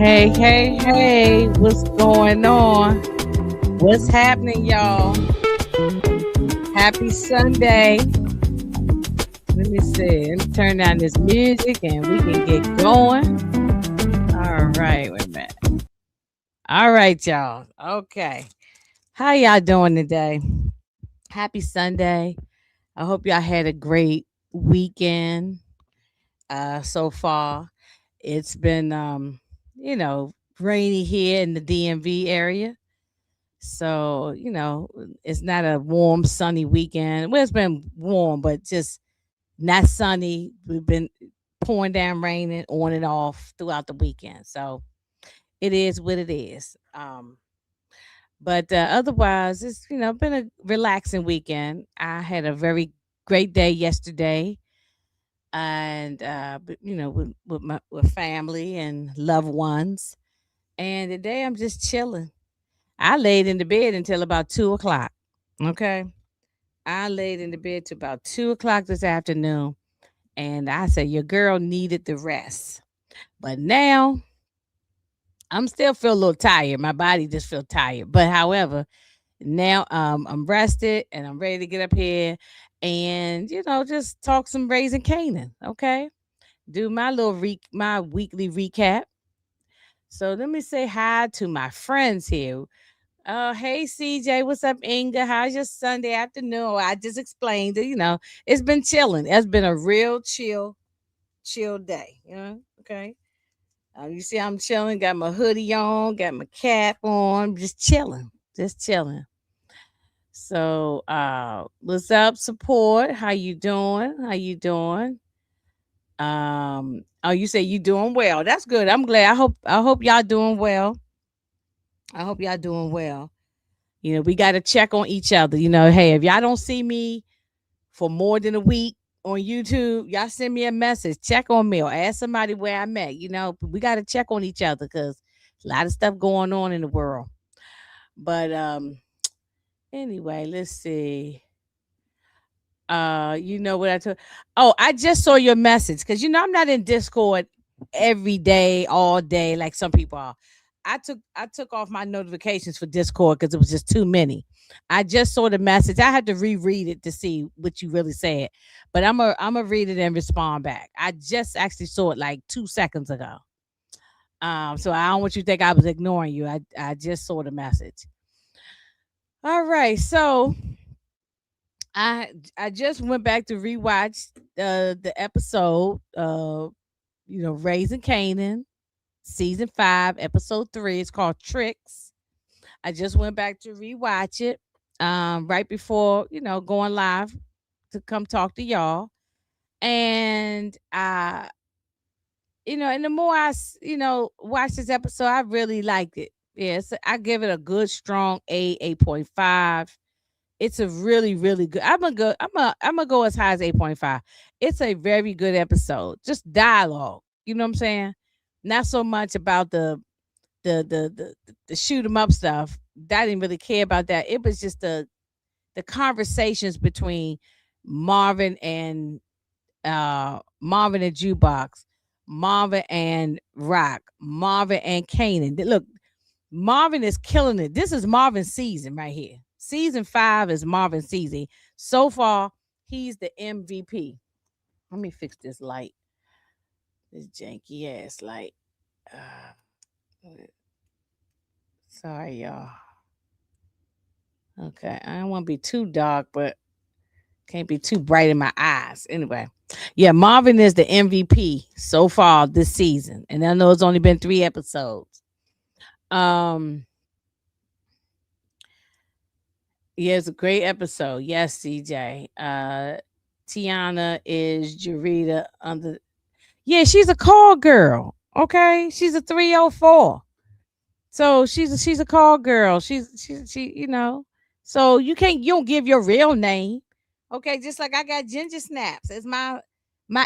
Hey, hey, hey, what's going on? What's happening, y'all? Happy Sunday. Let me see. Let me turn down this music and we can get going. All right, wait a minute. All right, y'all. Okay. How y'all doing today? Happy Sunday. I hope y'all had a great weekend so far. It's been you know, rainy here in the DMV area. So, it's not a warm, sunny weekend. Well, it's been warm, but just not sunny. We've been pouring down raining on and off throughout the weekend. So it is what it is. But otherwise, it's, been a relaxing weekend. I had a very great day yesterday. And, with family and loved ones. And today I'm just chilling. I laid in the bed until about 2 o'clock. Okay. I laid in the bed till about 2 o'clock this afternoon. And I said, your girl needed the rest. But now I'm still feel a little tired. My body just feel tired. But however, now I'm rested and I'm ready to get up here and, just talk some raising Canaan. Okay. Do my my weekly recap. So let me say hi to my friends here. Hey CJ, what's up, Inga? How's your Sunday afternoon? Well, I just explained it. It's been chilling. It's been a real chill day. Okay. You see, I'm chilling. Got my hoodie on. Got my cap on. Just chilling. Just chilling. So, what's up, support? How you doing? How you doing? Oh, you say you doing well. That's good. I'm glad. I hope y'all doing well. I hope y'all doing well. We got to check on each other. Hey, if y'all don't see me for more than a week on YouTube, y'all send me a message. Check on me or ask somebody where I'm at. We got to check on each other because a lot of stuff going on in the world. But anyway, let's see. You know what I told? Oh, I just saw your message because I'm not in Discord every day, all day like some people are. I took off my notifications for Discord because it was just too many. I just saw the message. I had to reread it to see what you really said, but I'm a read it and respond back. I just actually saw it like 2 seconds ago. So I don't want you to think I was ignoring you. I just saw the message. All right, so I just went back to rewatch the episode. Raising Canaan, season 5, episode 3. It's called Tricks. I just went back to rewatch it right before, going live to come talk to y'all. And and the more watch this episode, I really liked it. Yes, I give it a good strong 8.5. It's a really, really good. I'm gonna go as high as 8.5. It's a very good episode. Just dialogue. You know what I'm saying? Not so much about the shoot 'em up stuff. I didn't really care about that. It was just the conversations between Marvin and Marvin and Jukebox, Marvin and Raq, Marvin and Kanan. Look, Marvin is killing it. This is Marvin's season right here. Season 5 is Marvin's season. So far, he's the MVP. Let me fix this light. This janky ass light. Sorry, y'all. Okay, I don't want to be too dark, but can't be too bright in my eyes. Anyway, yeah, Marvin is the MVP so far this season, and I know it's only been 3 episodes. Um, yeah, it's a great episode. Yes, CJ. Tiana is Jarita under. Yeah, she's a call girl. Okay, she's a 304. So she's a call girl. She. So you don't give your real name. Okay, just like I got Ginger Snaps as my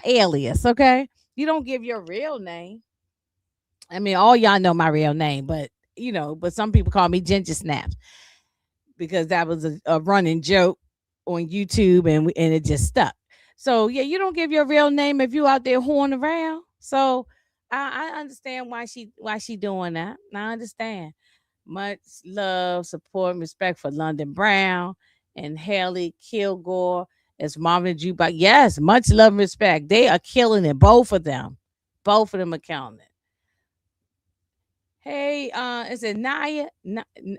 alias. Okay, you don't give your real name. I mean, all y'all know my real name, but but some people call me Ginger Snaps because that was a running joke on YouTube and it just stuck. So yeah, you don't give your real name if you out there horning around. So I understand why she doing that. I understand. Much love, support, and respect for London Brown and Haley Kilgore as Marvin and Jukebox. Yes, much love and respect. They are killing it. Both of them. Both of them are killing it. Hey, is it Naya?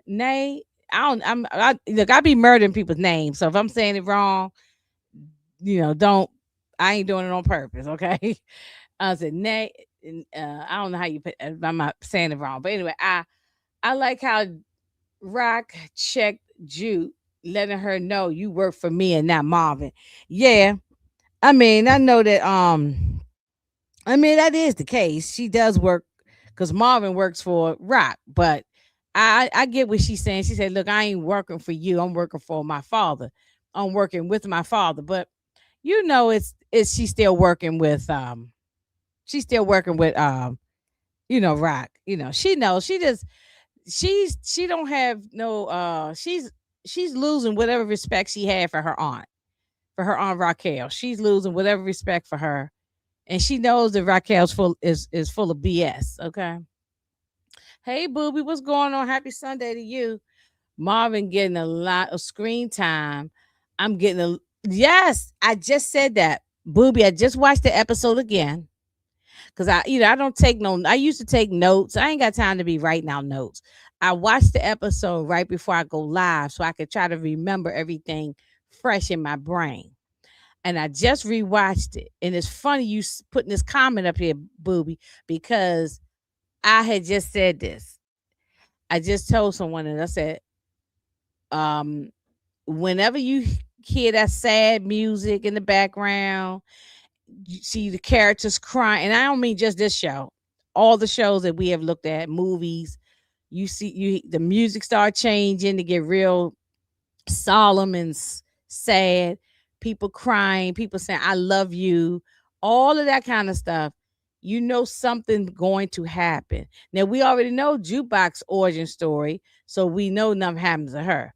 Nay? Look, I be murdering people's names. So if I'm saying it wrong, don't. I ain't doing it on purpose. Okay. I said Nay. I don't know how you put. I'm not saying it wrong, but anyway, I like how Rock checked Jude, letting her know you work for me and not Marvin. Yeah, I mean, I know that. I mean that is the case. She does work because Marvin works for Rock, but I get what she's saying. She said, "Look, I ain't working for you. I'm working for my father. I'm working with my father." But it's she's still working with she's still working with Rock. She knows she don't have no she's losing whatever respect she had for her aunt Raquel. She's losing whatever respect for her, and she knows that Raquel's full of BS. Okay. Hey, booby, what's going on? Happy Sunday to you. Marvin getting a lot of screen time. I'm getting a yes. I just said that, booby. I just watched the episode again because I don't take no. I used to take notes. I ain't got time to be writing out notes. I watched the episode right before I go live so I could try to remember everything fresh in my brain. And I just rewatched it, and it's funny you putting this comment up here, booby, because I had just said this. I just told someone, and I said, um, whenever you hear that sad music in the background, you see the characters crying, and I don't mean just this show, all the shows that we have looked at, movies, the music start changing to get real solemn and sad, people crying, people saying I love you, all of that kind of stuff. Something going to happen. Now we already know Jukebox origin story, so we know nothing happens to her.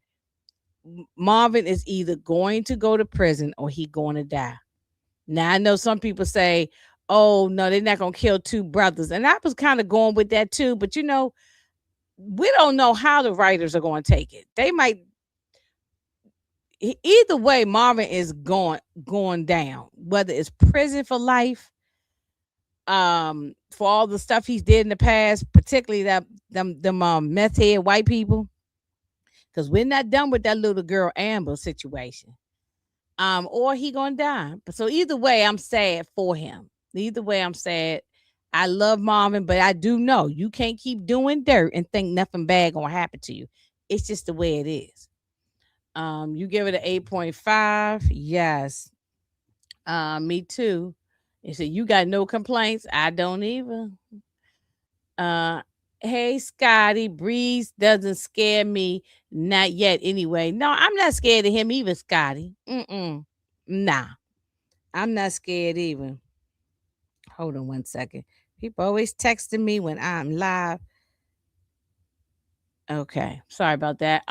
Marvin is either going to go to prison or he going to die. Now I know some people say, "Oh no, they're not gonna kill two brothers," and I was kind of going with that too. But we don't know how the writers are going to take it. They might either way. Marvin is going down, whether it's prison for life, for all the stuff he's did in the past, particularly them meth head white people. Because we're not done with that little girl Amber situation. Or he gonna die. But so either way, I'm sad for him. Either way, I'm sad. I love Marvin, but I do know you can't keep doing dirt and think nothing bad gonna happen to you. It's just the way it is. You give it an 8.5. Yes. Me too. You said you got no complaints. I don't either. Uh hey Scotty, Breeze doesn't scare me. Not yet anyway. No, I'm not scared of him either, Scotty. Nah. I'm not scared either. Hold on one second. People always texting me when I'm live. Okay. Sorry about that.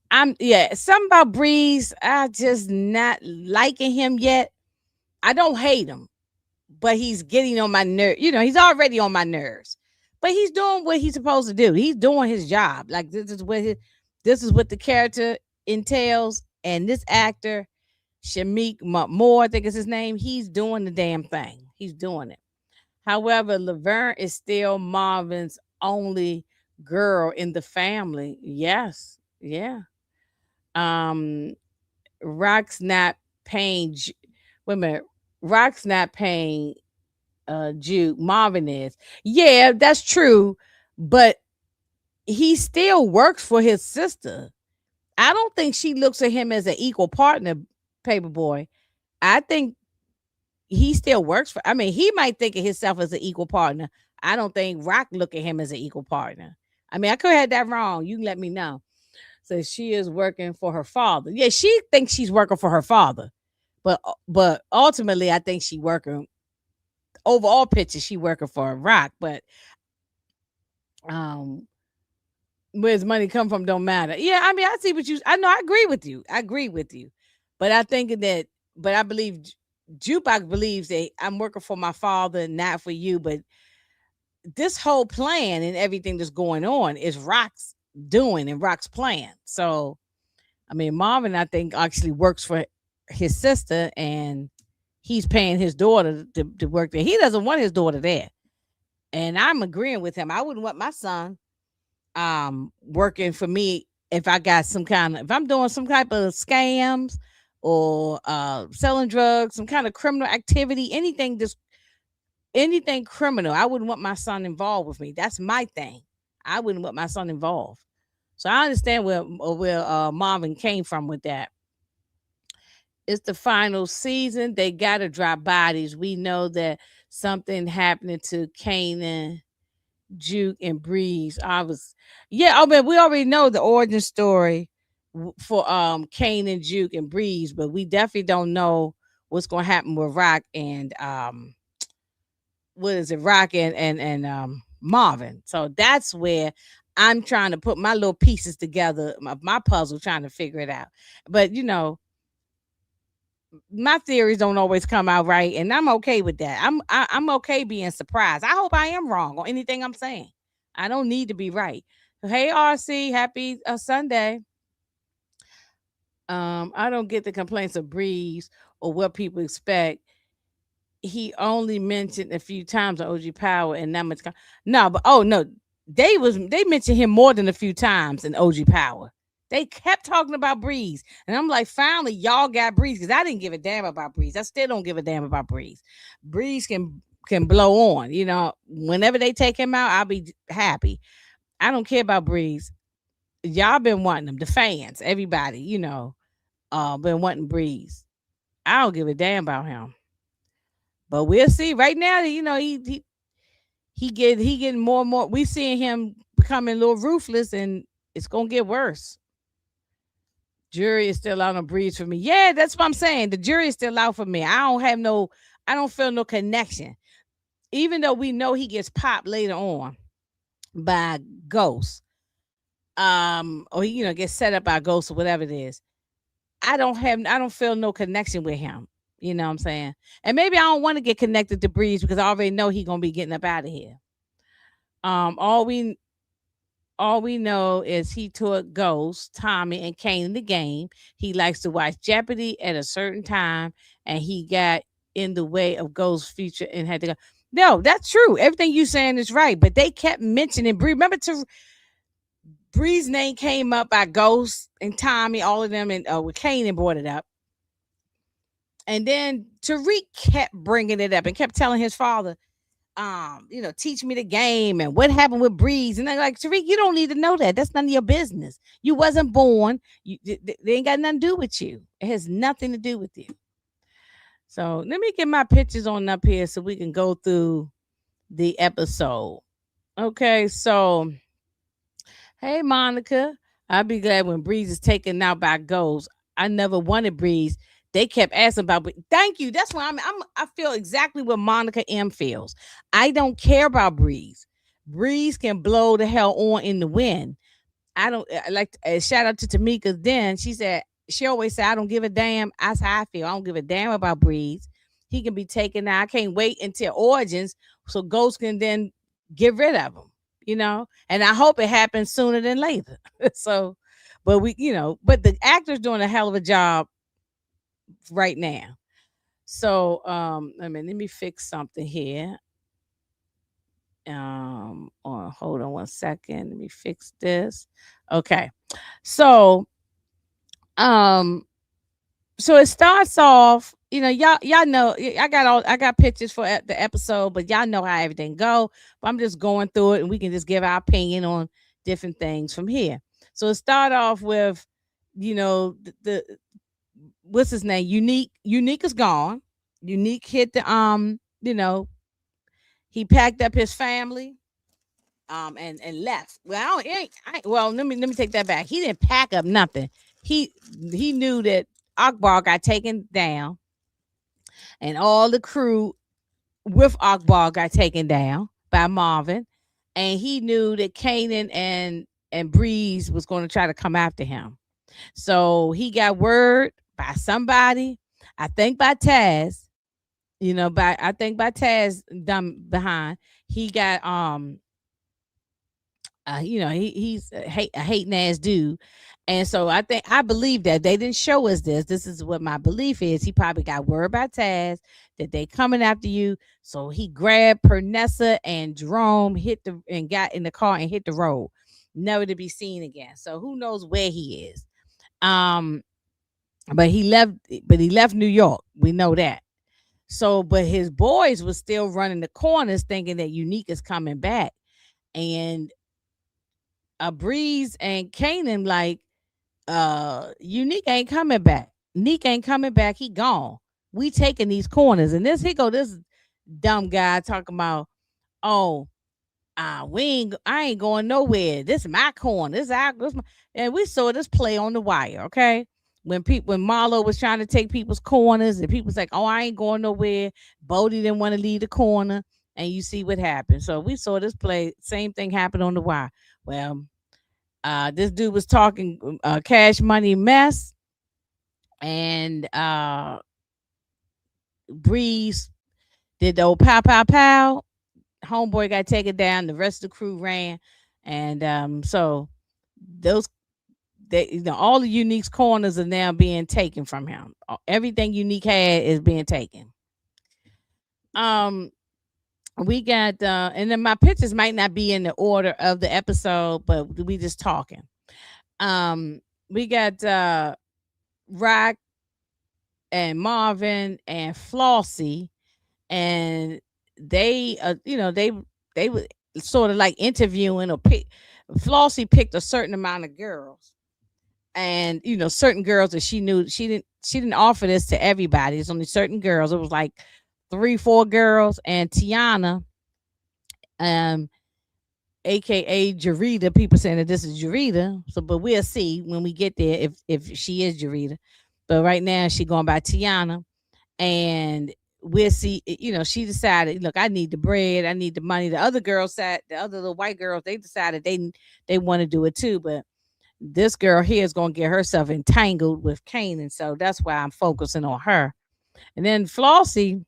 Something about Breeze. I just not liking him yet. I don't hate him, but he's getting on my nerve. He's already on my nerves. But he's doing what he's supposed to do. He's doing his job. Like this is what the character entails. And this actor, Shamik Moore, I think is his name. He's doing the damn thing. He's doing it. However, Laverne is still Marvin's only girl in the family. Yes. Yeah. Um, Rock's not paying. Wait a minute. Rock's not paying Jude. Marvin is. Yeah, that's true. But he still works for his sister. I don't think she looks at him as an equal partner, Paperboy. I think he still works for. I mean, he might think of himself as an equal partner. I don't think Rock look at him as an equal partner. I mean, I could have had that wrong. You can let me know. So she is working for her father. Yeah, she thinks she's working for her father, but ultimately, I think she working overall picture. She working for Rock, but um, where his money come from don't matter. Yeah, I mean, I see what you. I know. I agree with you. I agree with you, but I think that. But I believe. Jukebox believes that I'm working for my father, not for you. But this whole plan and everything that's going on is Rock's doing and Rock's plan. So, I mean, Marvin, I think, actually works for his sister, and he's paying his daughter to work there. He doesn't want his daughter there. And I'm agreeing with him. I wouldn't want my son working for me if I got some kind of, if I'm doing some type of scams or selling drugs, some kind of criminal activity, anything criminal. I wouldn't want my son involved with me. That's my thing. I wouldn't want my son involved. So I understand where Marvin came from with that. It's the final season. They gotta drop bodies. We know that something happening to Kanan, Juke, and Breeze. Yeah. I mean, we already know the origin story for Kanan, Juke, and Breeze, but we definitely don't know what's gonna happen with Rock and what is it, Raq and Marvin. So that's where I'm trying to put my little pieces together, my puzzle, trying to figure it out. But my theories don't always come out right, and I'm okay with that. I'm okay being surprised. I hope I am wrong on anything I'm saying. I don't need to be right. Hey RC, happy Sunday. I don't get the complaints of Breeze or what people expect. He only mentioned a few times on OG Power and not much. No, but oh no, they mentioned him more than a few times in OG Power. They kept talking about Breeze, and I'm like, finally, y'all got Breeze because I didn't give a damn about Breeze. I still don't give a damn about Breeze. Breeze can blow on. Whenever they take him out, I'll be happy. I don't care about Breeze. Y'all been wanting him, the fans, everybody. Been wanting Breeze. I don't give a damn about him. But we'll see. Right now, he getting more and more. We seeing him becoming a little ruthless, and it's gonna get worse. Jury is still out on Breeze for me. Yeah, that's what I'm saying. The jury is still out for me. I don't feel no connection. Even though we know he gets popped later on by Ghost, or gets set up by Ghost or whatever it is. I don't feel no connection with him. You know what I'm saying? And maybe I don't want to get connected to Breeze because I already know he gonna be getting up out of here. Um, all we all we know is he taught Ghost, Tommy, and Kane the game. He likes to watch Jeopardy at a certain time, and he got in the way of Ghost's future and had to go. No, that's true. Everything you saying is right, but they kept mentioning Bree. Remember, to Bree's name came up by Ghost and Tommy, all of them, and with Kane brought it up. And then Tariq kept bringing it up and kept telling his father, teach me the game and what happened with Breeze. And they're like, Tariq, you don't need to know that. That's none of your business. You wasn't born. They ain't got nothing to do with you. It has nothing to do with you. So let me get my pictures on up here so we can go through the episode. Okay, so hey Monica, I'll be glad when Breeze is taken out by Ghost. I never wanted Breeze. They kept asking about. Thank you. That's why I feel exactly what Monica M feels. I don't care about Breeze. Breeze can blow the hell on in the wind. I don't like. Shout out to Tamika. Then she always said I don't give a damn. That's how I feel. I don't give a damn about Breeze. He can be taken out. I can't wait until Origins so Ghost can then get rid of him. And I hope it happens sooner than later. So, but but the actor's doing a hell of a job right now. So let me fix something here. Hold on one second. Let me fix this. Okay. So um so it starts off, y'all know I got pictures for the episode, but y'all know how everything go. But I'm just going through it and we can just give our opinion on different things from here. So it start off with, the what's his name? Unique is gone. Unique hit the he packed up his family and left. Well, well, let me take that back. He didn't pack up nothing. He knew that Akbar got taken down and all the crew with Akbar got taken down by Marvin, and he knew that Kanan and Breeze was going to try to come after him. So he got word by somebody, I think by Taz, By I think by Taz done behind. He got he's a hating ass dude. And so I believe that they didn't show us this. This is what my belief is. He probably got word by Taz that they coming after you. So he grabbed Pernessa and Jerome, and got in the car and hit the road, never to be seen again. So who knows where he is? Um, but he left New York. We know that. So, but his boys was still running the corners, thinking that Unique is coming back, and a Breeze and Kanan like, Unique ain't coming back. Neek ain't coming back. He gone. We taking these corners, and this dumb guy talking about, oh, I ain't going nowhere. This is my corner. And we saw this play on the wire. Okay, when Marlo was trying to take people's corners, and people's like, oh, I ain't going nowhere. Bodie didn't want to leave the corner, and you see what happened. So we saw this play. Same thing happened on the wire. Well, this dude was talking Cash Money mess, and Breeze did the old pow pow pow. Homeboy got taken down. The rest of the crew ran, and so those all the Unique's corners are now being taken from him. Everything Unique had is being taken. Um, we got and then my pictures might not be in the order of the episode, but we just talking. We got Raq and Marvin and Flossie, and they they were sort of like interviewing or pick. Flossie picked a certain amount of girls, and certain girls that she knew she didn't offer this to everybody. It's only certain girls. It was like 3 4 girls, and Tiana, um aka Jarita. People saying that this is Jarita. So, but we'll see when we get there if she is Jarita. But right now she going by Tiana, and we'll see. She decided, look, I need the bread, I need the money. The other girls said, the other little white girls, they decided they want to do it too. But this girl here is going to get herself entangled with Kanan, so that's why I'm focusing on her. And then Flossie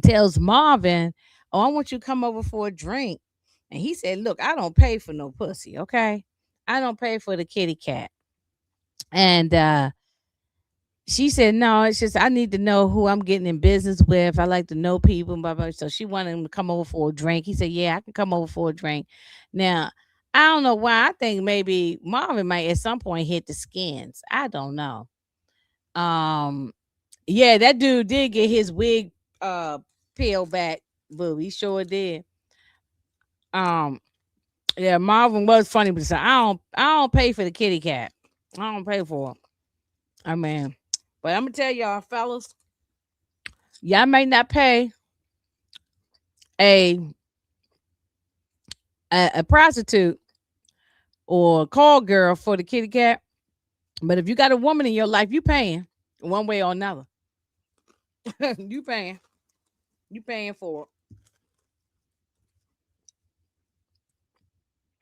tells Marvin, "Oh, I want you to come over for a drink." And he said, "Look, I don't pay for no pussy, okay? I don't pay for the kitty cat." And she said, "No, it's just I need to know who I'm getting in business with. I like to know people." Blah, blah. So she wanted him to come over for a drink. He said, "Yeah, I can come over for a drink." Now, I don't know why. I think maybe Marvin might at some point hit the skins. I don't know. Um, yeah, that dude did get his wig peeled back. Boo, he sure did. Um, yeah, Marvin was funny, but he said, I don't pay for the kitty cat. I don't pay for it. I mean, but I'm gonna tell y'all, fellas, y'all may not pay a a prostitute or a call girl for the kitty cat, but if you got a woman in your life, you paying one way or another. you paying, you paying for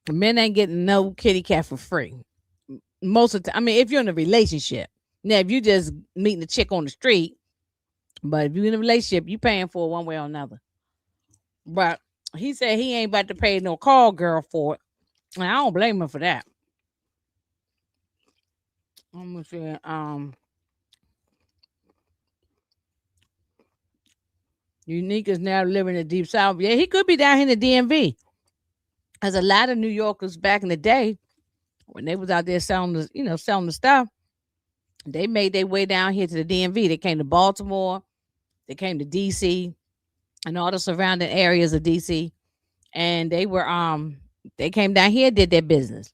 it. Men ain't getting no kitty cat for free. Most of the time, I mean, if you're in a relationship. Now, if you just meeting a chick on the street, but if you're in a relationship, you paying for it one way or another. But he said he ain't about to pay no call girl for it. And I don't blame him for that. I'm gonna say, Unique is now living in the deep south. Yeah, he could be down here in the DMV. As a lot of New Yorkers back in the day, when they was out there selling the stuff, they made their way down here to the DMV. They came to Baltimore, they came to DC, and all the surrounding areas of DC, and they came down here, did their business.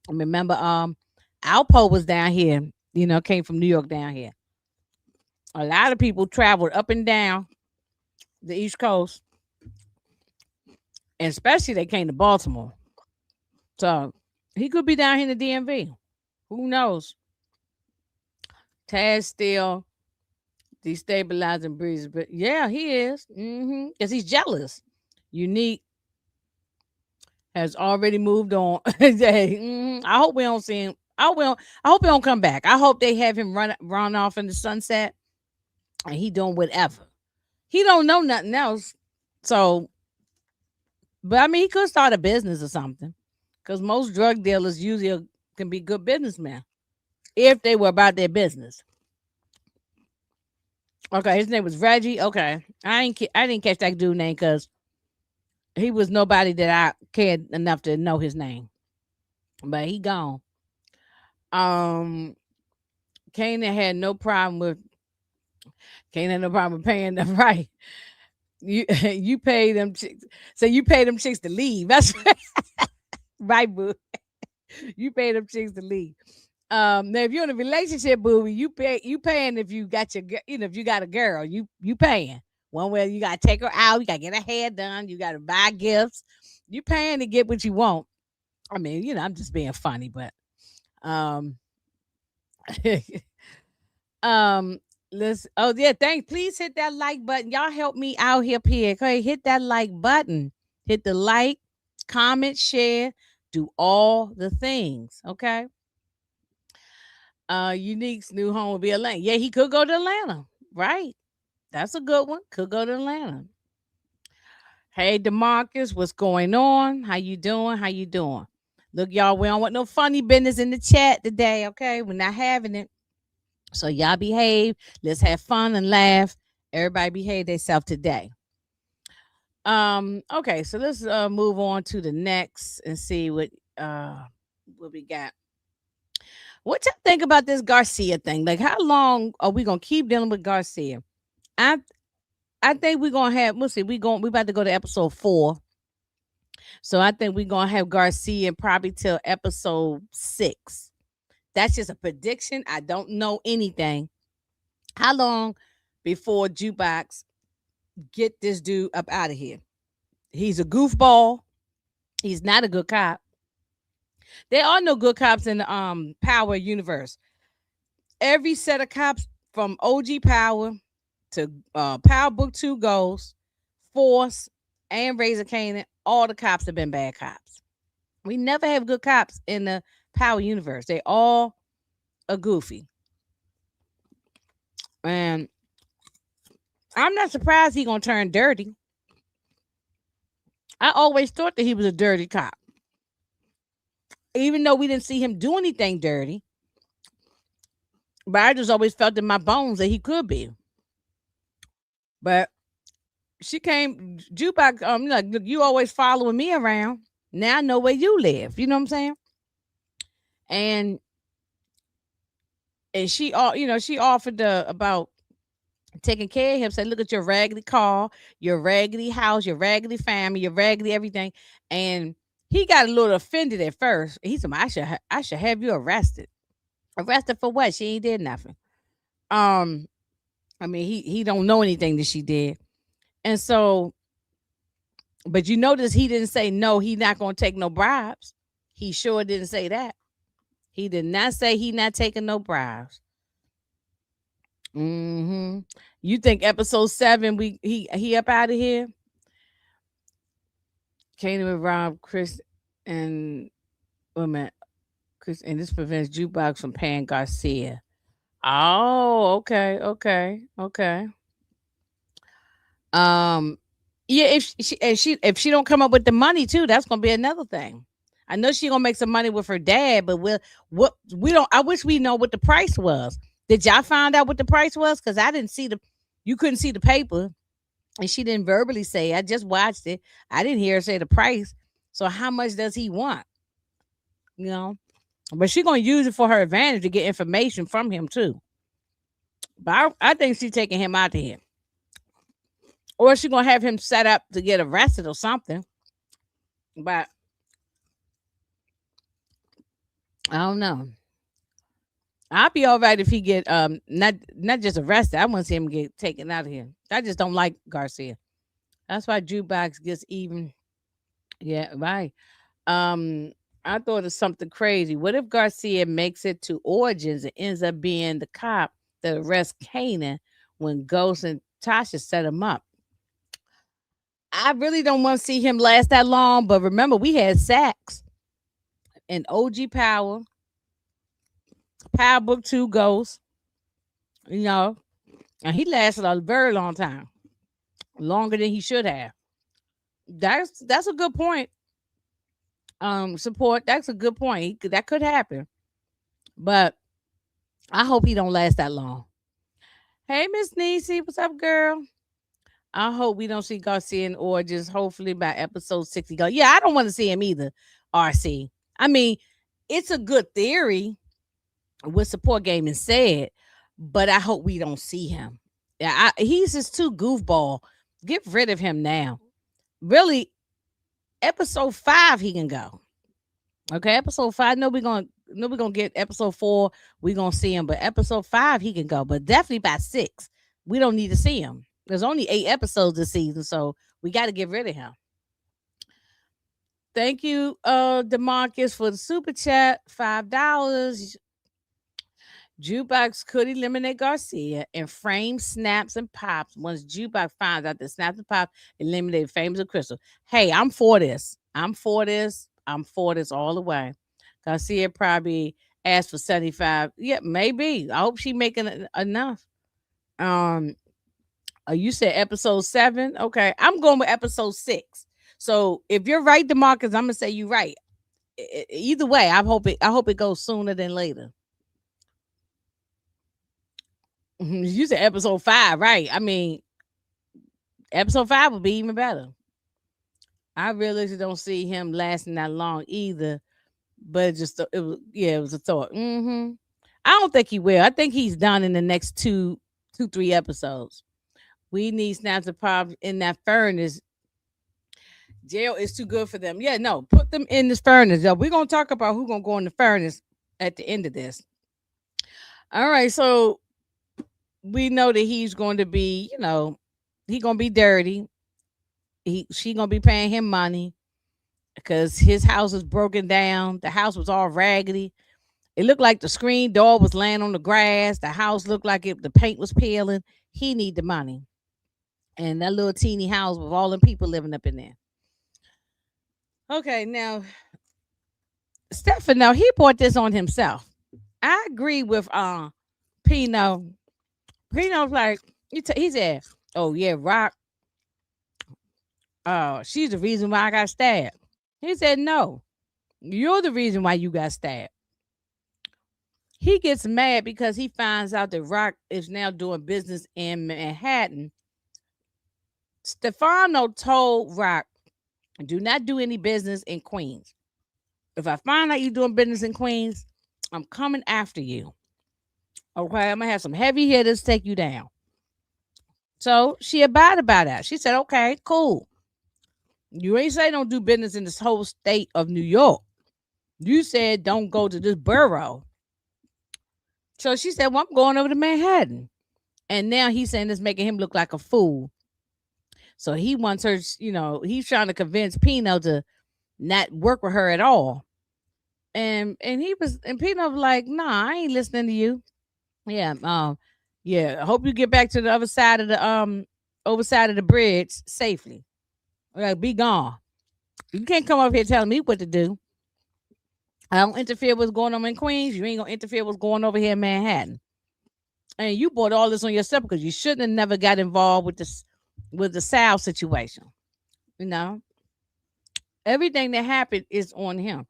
I remember Alpo was down here, came from New York down here. A lot of people traveled up and down the East Coast, and especially they came to Baltimore. So he could be down here in the DMV. Who knows? Taz still destabilizing Breeze, but yeah, he is. Because he's jealous. Unique has already moved on. I hope we don't see him. I hope he don't come back. I hope they have him run off in the sunset, and he doing whatever. he don't know nothing else. So, but I mean, he could start a business or something, because most drug dealers usually can be good businessmen if they were about their business. Okay, his name was Reggie. Okay, I didn't catch that dude name because he was nobody that I cared enough to know his name. But he gone. Um, Kanan had no problem with Kanan had no problem with paying them right. You you pay them chicks, so you pay them chicks to leave. That's right, boo. You pay them chicks to leave. Now if you're in a relationship, boo, you paying if you got if you got a girl, you paying. One way you gotta take her out, you gotta get her hair done, you gotta buy gifts. You paying to get what you want. I mean, I'm just being funny, but um um let's yeah, thanks. Please hit that like button. Y'all help me out here. Okay, hit that like button. Hit the like, comment, share, do all the things. Okay. Unique's new home will be Atlanta. Yeah, he could go to Atlanta. Right. That's a good one. Could go to Atlanta. Hey Demarcus, what's going on? How you doing? How you doing? Look, y'all, we don't want no funny business in the chat today, okay? We're not having it. So y'all behave. Let's have fun and laugh. Everybody behave themselves today. Okay, so let's move on to the next and see what we got. What y'all think about this Garcia thing? Like, how long are we gonna keep dealing with Garcia? I I think we're gonna have. We'll see. We about to go to episode 4, so I think we're gonna have Garcia probably till episode 6. That's just a prediction. I don't know anything. How long before Jukebox get this dude up out of here? He's a goofball. He's not a good cop. There are no good cops in the Power universe. Every set of cops from OG Power to Power Book 2 Ghost, Force, and Razor Canaan, all the cops have been bad cops. We never have good cops in the Power universe. They all are goofy. And I'm not surprised he gonna turn dirty. I always thought that he was a dirty cop. Even though we didn't see him do anything dirty. But I just always felt in my bones that he could be. But she came Jukebox, like, look, you always following me around. Now I know where you live. You know what I'm saying? And she offered about taking care of him, said, look at your raggedy car, your raggedy house, your raggedy family, your raggedy everything. And he got a little offended at first. He said, I should have you arrested. Arrested for what? She ain't did nothing. I mean, he don't know anything that she did. And so, but you notice he didn't say no, he not gonna take no bribes. He sure didn't say that. He did not say he not taking no bribes. You think episode 7 he up out of here? Kanan with Rob, Chris, and women. Chris, and this prevents Jukebox from paying Garcia. Oh, okay. Um, yeah, if she don't come up with the money too, that's gonna be another thing. I know she gonna make some money with her dad, but what we don't. I wish we know what the price was. Did y'all find out what the price was? Because I didn't see you couldn't see the paper, and she didn't verbally say. I just watched it. I didn't hear her say the price. So how much does he want? You know, but she gonna use it for her advantage to get information from him too. But I think she's taking him out of here. Or she gonna have him set up to get arrested or something. But I don't know. I'll be all right if he get not just arrested. I want to see him get taken out of here. I just don't like Garcia. That's why Jukebox gets even. Yeah, right. Um, I thought of something crazy. What if Garcia makes it to Origins and ends up being the cop that arrests Kanan when Ghost and Tasha set him up? I really don't want to see him last that long, but remember, we had Sax and OG Power, Power Book 2 Ghost, and he lasted a very long time. longer than he should have. That's a good point. Support. That's a good point. That could happen, but I hope he don't last that long. Hey, Miss Niecy, what's up, girl? I hope we don't see Garcia in Origins. Hopefully by episode 60. Go. Yeah, I don't want to see him either. RC. I mean, it's a good theory what support gaming said, but I hope we don't see him. Yeah, he's just too goofball. Get rid of him now. Really, episode 5 he can go. Okay, episode 5. Nobody gonna get episode 4. We gonna see him, but episode 5 he can go. But definitely by 6, we don't need to see him. There's only 8 episodes this season, so we got to get rid of him. Thank you, Demarcus, for the super chat. $5. Jukebox could eliminate Garcia and frame snaps and pops once Jukebox finds out that snaps and pops eliminated Famous and Crystal. Hey, I'm for this. I'm for this. I'm for this all the way. Garcia probably asked for 75. Yeah, maybe. I hope she making enough. Um, you said episode 7. Okay, I'm going with episode 6. So if you're right, Demarcus, I'm gonna say you right. Either way, I hope it goes sooner than later. You said episode 5, right? I mean, episode 5 would be even better. I really don't see him lasting that long either. But it was a thought. I don't think he will. I think he's done in the next 3 episodes. We need snaps and pops in that furnace. Jail is too good for them. Yeah, no, put them in this furnace. We're gonna talk about who's gonna go in the furnace at the end of this. All right, so we know that he's going to be, he gonna be dirty. She gonna be paying him money because his house is broken down. The house was all raggedy. It looked like the screen door was laying on the grass. The house looked like the paint was peeling. He need the money, and that little teeny house with all them people living up in there. Okay, now Stefano, he brought this on himself. I agree with Pino. Pino's like he said, "Oh yeah, Rock. She's the reason why I got stabbed." He said, "No, you're the reason why you got stabbed." He gets mad because he finds out that Rock is now doing business in Manhattan. Stefano told Rock, "Do not do any business in Queens. If I find out you're doing business in Queens, I'm coming after you. Okay, I'm gonna have some heavy hitters take you down." So she abided by that. She said, "Okay, cool. You ain't say don't do business in this whole state of New York. You said don't go to this borough." So she said, "Well, I'm going over to Manhattan." And now he's saying it's making him look like a fool. So he wants her, he's trying to convince Pino to not work with her at all. And Pino was like, "Nah, I ain't listening to you." Yeah, yeah. I hope you get back to the other side of the side of the bridge safely. Like, be gone. You can't come up here telling me what to do. I don't interfere with what's going on in Queens. You ain't gonna interfere with what's going over here in Manhattan. And you brought all this on yourself because you shouldn't have never got involved with the Sal situation. You know, everything that happened is on him.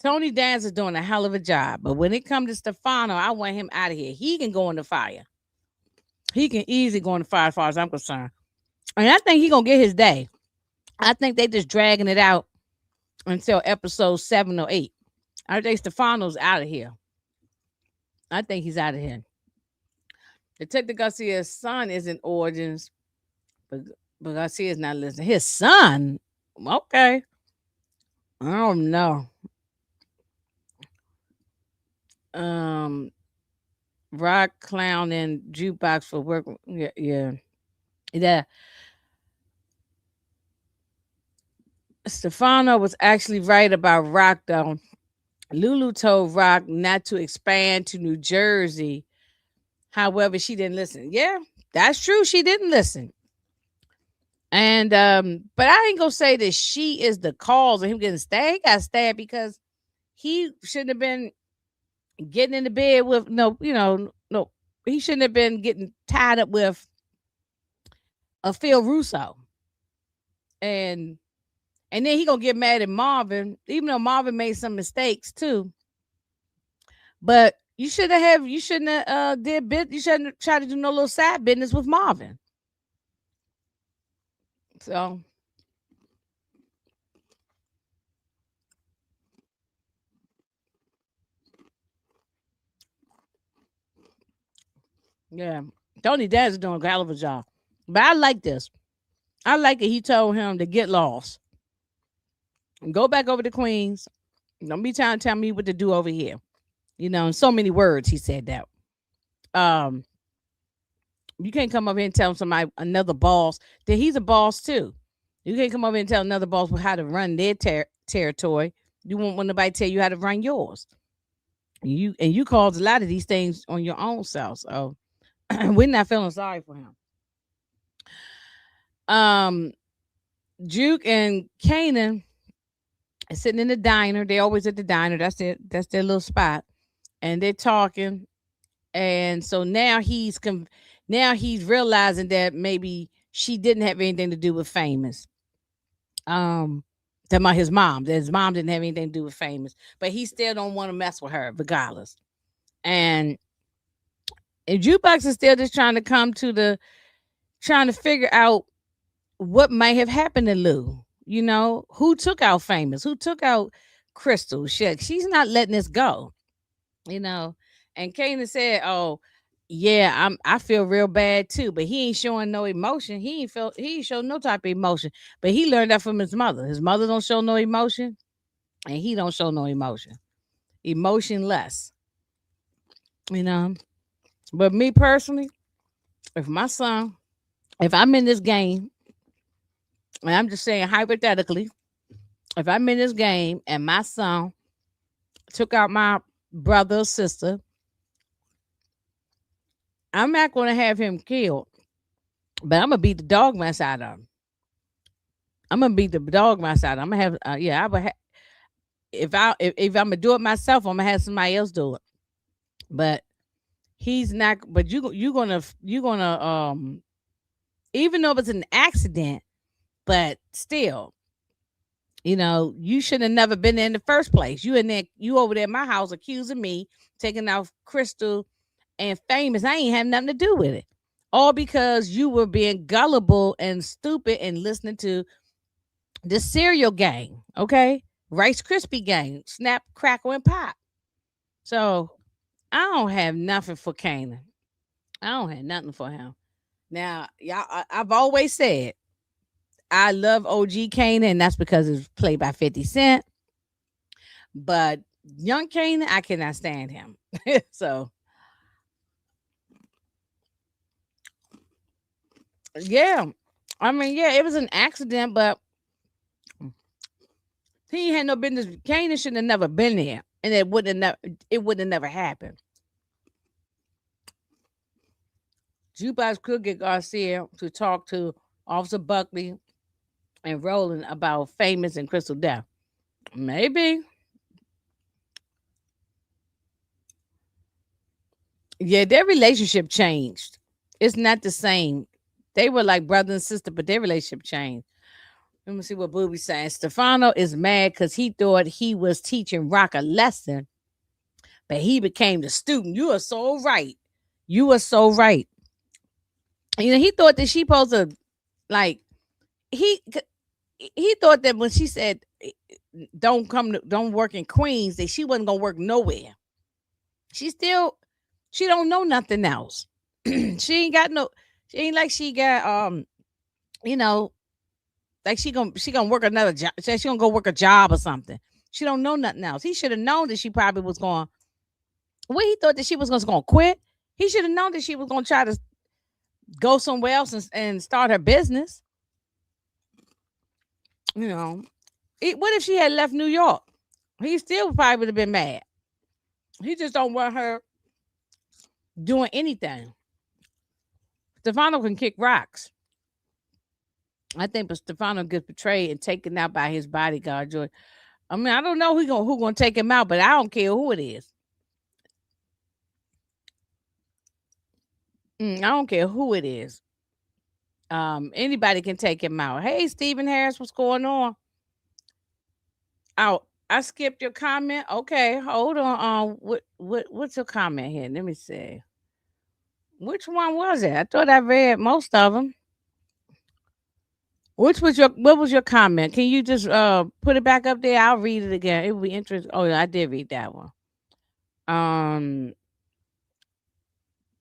Tony Danza is doing a hell of a job, but when it comes to Stefano, I want him out of here. He can go in the fire. He can easily go in the fire as far as I'm concerned. And I think he's gonna get his day. I think they just dragging it out until episode 7 or 8. I think Stefano's out of here. I think he's out of here. Detective Garcia's son is in Origins, but Garcia's not listening. His son? Okay. I don't know. Rock, Clown, and Jukebox for work. Yeah, yeah. Yeah. Stefano was actually right about Rock, though. Lulu told Rock not to expand to New Jersey. However, she didn't listen. Yeah, that's true. She didn't listen. And but I ain't gonna say that she is the cause of him getting stabbed. He got stabbed because he shouldn't have been getting in the bed with no. He shouldn't have been getting tied up with of Phil Russo, and then he gonna get mad at Marvin, even though Marvin made some mistakes too. But you shouldn't have you shouldn't try to do no little side business with Marvin. So yeah, Tony Danza doing a hell of a job. But I like this. I like it. He told him to get lost and go back over to Queens. Don't be trying to tell me what to do over here. In so many words, he said that. Um, you can't come over here and tell somebody another boss that he's a boss too. You can't come over here and tell another boss how to run their territory. You won't want nobody tell you how to run yours. You caused a lot of these things on your own self. So we're not feeling sorry for him. Um, Juke and Kanan is sitting in the diner. They always at the diner. That's their little spot, and they're talking. And so now he's realizing that maybe she didn't have anything to do with Famous. That my his mom. That his mom didn't have anything to do with Famous, but he still don't want to mess with her regardless. And Jukebox is still just trying to figure out what might have happened to Lou. Who took out Famous? Who took out Crystal? Shit, she's not letting this go. You know, and Kanan said, "Oh, yeah, I feel real bad too, but he ain't showing no emotion. He ain't show no type of emotion. But he learned that from his mother. His mother don't show no emotion, and he don't show no emotion. Emotionless, you know. But me personally, if my son, if I'm in this game, and I'm just saying hypothetically, if I'm in this game and my son took out my brother or sister, I'm not going to have him killed, but I'm gonna beat the dog mess out of him. I'm gonna beat the dog mess out. I'm gonna have, yeah. I would if I'm gonna do it myself, I'm gonna have somebody else do it. But he's not. But you gonna even though it's an accident, but still, you should have never been there in the first place. You over there at my house accusing me taking out Crystal and Famous. I ain't have nothing to do with it. All because you were being gullible and stupid and listening to the cereal gang, okay? Rice Krispie gang, snap, crackle, and pop. So I don't have nothing for Kanan. I don't have nothing for him. Now, y'all, I've always said I love OG Kanan, and that's because it's played by 50 Cent. But young Kanan, I cannot stand him. So yeah. I mean, yeah, it was an accident, but he had no business. Kanan should have never been there, and it would have never happened. Jukebox could get Garcia to talk to Officer Buckley and Roland about Famous and Crystal death. Maybe. Yeah, their relationship changed. It's not the same. They were like brother and sister, but their relationship changed. Let me see what Booby's saying. Stefano is mad because he thought he was teaching Rock a lesson, but he became the student. You are so right. You are so right. He thought that she supposed to like he he thought that when she said don't work in Queens, that she wasn't gonna work nowhere. She don't know nothing else. she ain't got no she ain't like she got you know like she gonna work another job. She gonna go work a job or something. She don't know nothing else. He should have known that she probably was going. Well, he thought that she was gonna quit. He should have known that she was gonna try to go somewhere else and start her business. You know, what if she had left New York? He still probably would have been mad. He just don't want her doing anything. Stefano can kick rocks. I think, but Stefano gets betrayed and taken out by his bodyguard. George. I mean, I don't know who gonna take him out, but I don't care who it is. I don't care who it is. Anybody can take him out. Hey, Stephen Harris, what's going on? Oh, I skipped your comment. Okay, hold on. What's your comment here? Let me see. Which one was it? I thought I read most of them. What was your comment? Can you just put it back up there? I'll read it again. It would be interesting. Oh, yeah, I did read that one. Um,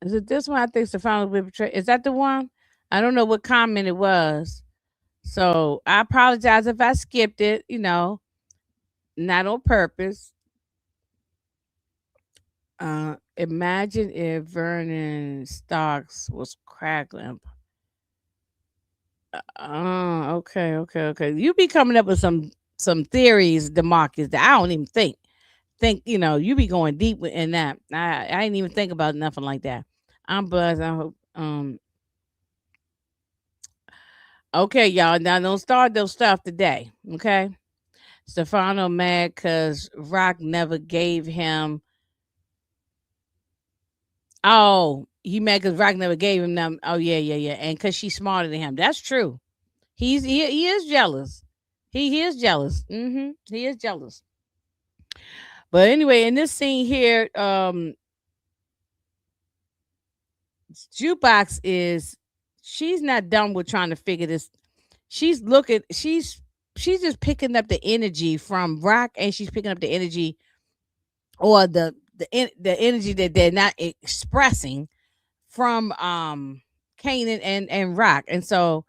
is it this one? I think Stefano will betray. Is that the one? I don't know what comment it was. So I apologize if I skipped it. Not on purpose. Imagine if Vernon Stocks was crackling. Okay, okay, okay. You be coming up with some theories, Demarcus, that I don't even think. You be going deep in that. I didn't even think about nothing like that. I'm blessed. I hope. Okay, y'all. Now don't start those stuff today. Okay. Stefano mad because Rock never gave him. Oh, he mad because Rock never gave him them. Oh yeah, yeah, yeah. And because she's smarter than him. That's true. He is jealous. He is jealous. He is jealous. But anyway, in this scene here, Jukebox is she's not done with trying to figure this. She's looking. She's just picking up the energy from Rock, and she's picking up the energy or the energy that they're not expressing from Kanan and Rock, and so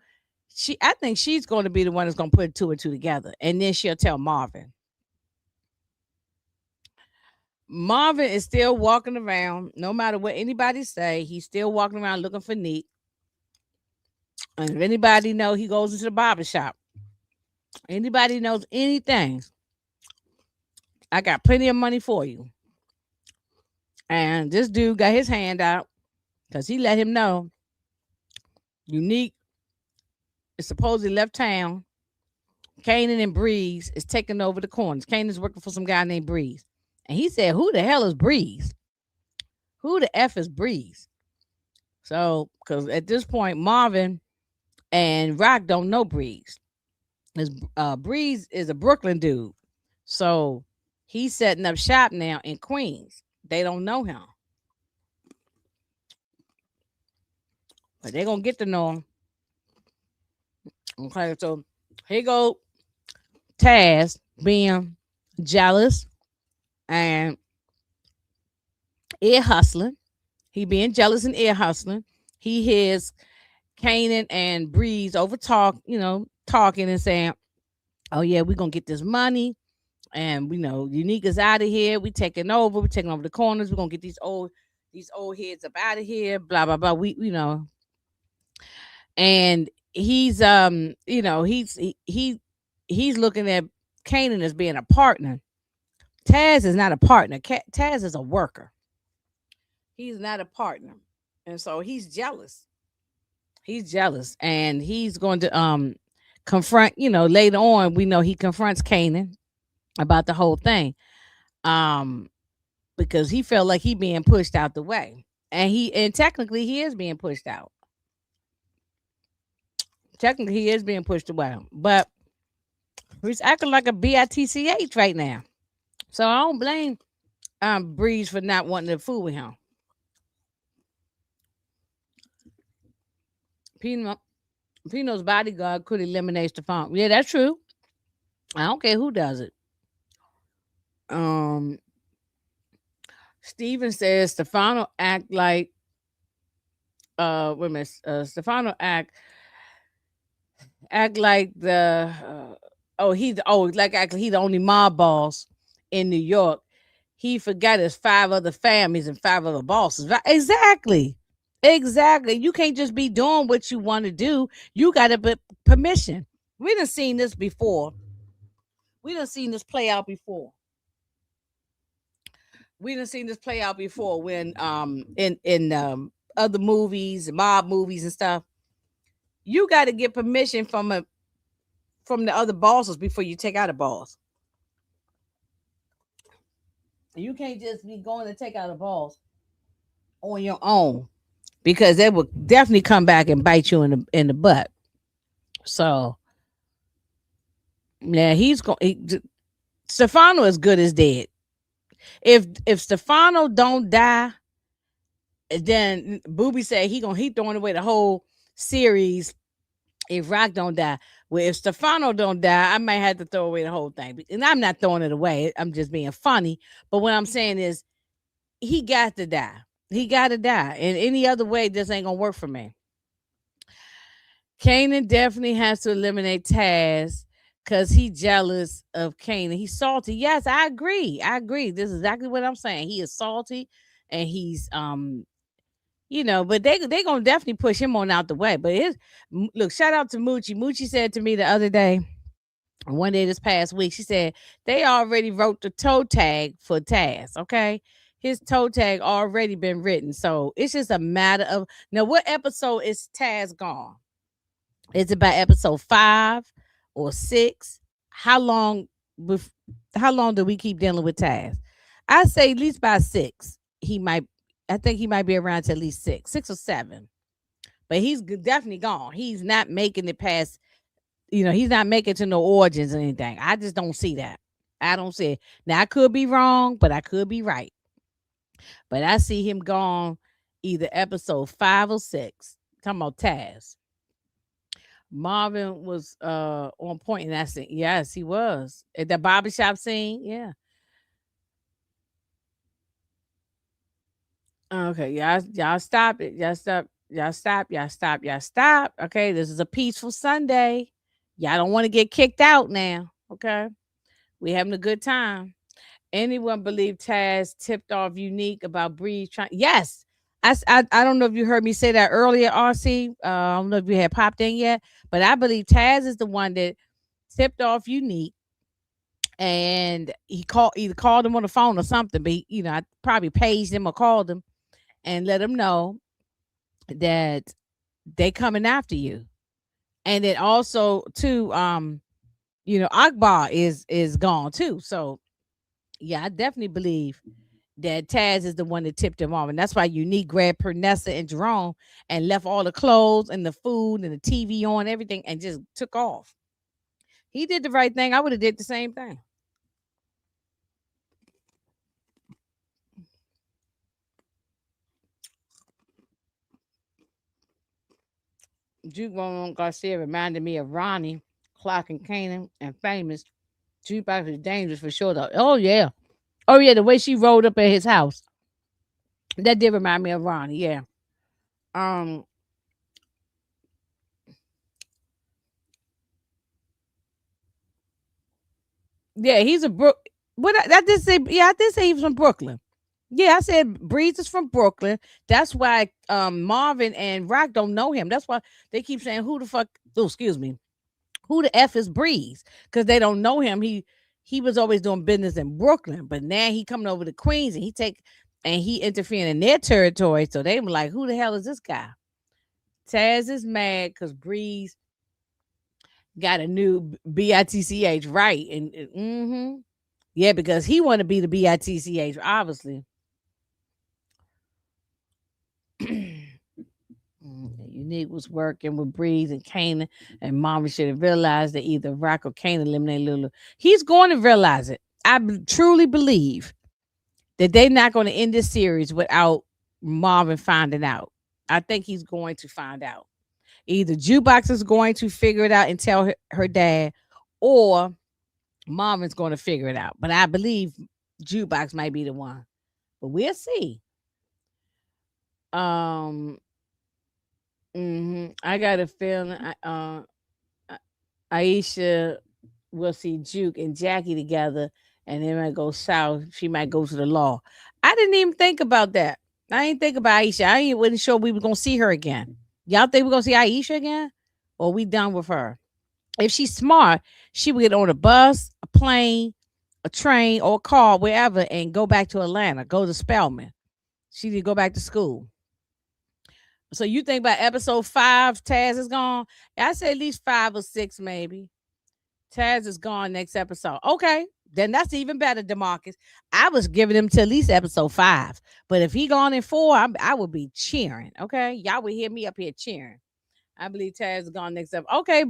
I think she's going to be the one that's going to put two and two together, and then she'll tell Marvin. Marvin is still walking around, no matter what anybody say. He's still walking around looking for Neat. And if anybody know, he goes into the barber shop. Anybody knows anything, I got plenty of money for you. And this dude got his hand out because he let him know Unique is supposedly left town. Kanan and Breeze is taking over the corners. Kanan's working for some guy named Breeze. And he said, who the hell is Breeze? Who the F is Breeze? So, because at this point, Marvin and Rock don't know Breeze. Breeze is a Brooklyn dude. So he's setting up shop now in Queens. They don't know him. But they're going to get to know him. Okay, so here go Taz being jealous and ear hustling. He being jealous and ear hustling. He hears Kanan and Breeze over talking and saying, oh yeah, we're gonna get this money. And Unique is out of here. We taking over. We're taking over the corners. We're gonna get these old heads up out of here. Blah blah blah. And he's looking at Kanan as being a partner. Taz is not a partner. Taz is a worker. He's not a partner, and so he's jealous. He's jealous, and he's going to confront. Later on, we know he confronts Kanan about the whole thing, um, because he felt like he being pushed out the way, and technically he is being pushed out. Technically, he is being pushed away, but he's acting like a bitch right now. So I don't blame Breeze for not wanting to fool with him. Pino, Pino's bodyguard could eliminate the phone. Yeah, that's true. I don't care who does it. Um, Steven says Stefano act like wait a minute. Stefano act like the like actually he the only mob boss in New York. He forgot his five other families and five other bosses. Right? Exactly. Exactly. You can't just be doing what you want to do. You got to get permission. We done seen this before. We done seen this play out before. We done seen this play out before when in other movies, mob movies and stuff. You got to get permission from the other bosses before you take out a boss. You can't just be going to take out a boss on your own. because they will definitely come back and bite you in the butt. So yeah, he's going. Stefano is good as dead. If Stefano don't die, then Booby said he throwing away the whole series if Raq don't die. Well, if Stefano don't die, I might have to throw away the whole thing. And I'm not throwing it away. I'm just being funny. But what I'm saying is he got to die. He got to die. And any other way, this ain't gonna work for me. Kanan definitely has to eliminate Taz because he jealous of Kanan. He's salty. Yes, I agree. I agree. This is exactly what I'm saying. He is salty and he's but they gonna definitely push him on out the way. But look, shout out to Moochie. Moochie said to me the other day, one day this past week, she said they already wrote the toe tag for Taz. Okay, his toe tag already been written, so it's just a matter of now. What episode is Taz gone? Is it by episode 5 or 6? How long? How long do we keep dealing with Taz? I say at least by 6. He might. I think he might be around to at least 6 or 7. But he's definitely gone. He's not making it past. He's not making it to no origins or anything. I just don't see that. I don't see it. Now I could be wrong, but I could be right. But I see him gone either episode 5 or 6. Talking about Taz. Marvin was on point in that scene. Yes, he was. At the barbershop scene, yeah. Okay, y'all stop it. Y'all stop. Y'all stop. Y'all stop. Y'all stop. Okay, this is a peaceful Sunday. Y'all don't want to get kicked out now. Okay, we having a good time. Anyone believe Taz tipped off Unique about Breeze trying? Yes. I don't know if you heard me say that earlier, RC. I don't know if you had popped in yet, but I believe Taz is the one that tipped off Unique, and he either called him on the phone or something. But I probably paged him or called him and let him know that they coming after you, and then also too, Akbar is gone too. So yeah, I definitely believe that Taz is the one that tipped him off. And that's why Unique grabbed Pernessa and Jerome and left all the clothes and the food and the TV on, everything, and just took off. He did the right thing. I would have did the same thing. Jukebox Garcia reminded me of Ronnie, Clark and Kanan, and Famous. Jukebox is dangerous for sure, though. Oh, yeah. Oh, yeah, the way she rolled up at his house. That did remind me of Ronnie, yeah. Um, Yeah, he's a Brook. What I did say? Yeah, I did say he was from Brooklyn. Yeah, I said Breeze is from Brooklyn. That's why Marvin and Rock don't know him. That's why they keep saying who the fuck. Oh, excuse me. Who the f is Breeze? Because they don't know him. He was always doing business in Brooklyn, but now he coming over to Queens and he interfering in their territory. So they were like, who the hell is this guy? Taz is mad because Breeze got a new BITCH, right? And yeah, because he want to be the BITCH, obviously. Unique was working with Breeze and Kanan, and Mama should have realized that either Rock or Kanan eliminate Lulu. He's going to realize it. Truly believe that they're not going to end this series without Marvin finding out. I think he's going to find out. Either Jukebox is going to figure it out and tell her dad, or Marvin's going to figure it out. But I believe Jukebox might be the one. But we'll see. Um, I got a feeling Aisha will see Juke and Jackie together, and they might go south. She might go to the law. I didn't even think about that. I didn't think about Aisha. I ain't wasn't sure we were gonna see her again. Y'all think we're gonna see Aisha again, or we done with her? If she's smart, she would get on a bus, a plane, a train, or a car, wherever, and go back to Atlanta. Go to Spelman. She did go back to school. So you think by episode 5, Taz is gone? I say at least 5 or 6, maybe. Taz is gone next episode. Okay, then that's even better, Demarcus. I was giving him to at least episode 5. But if he gone in 4, I would be cheering. Okay. Y'all would hear me up here cheering. I believe Taz is gone next episode. Okay,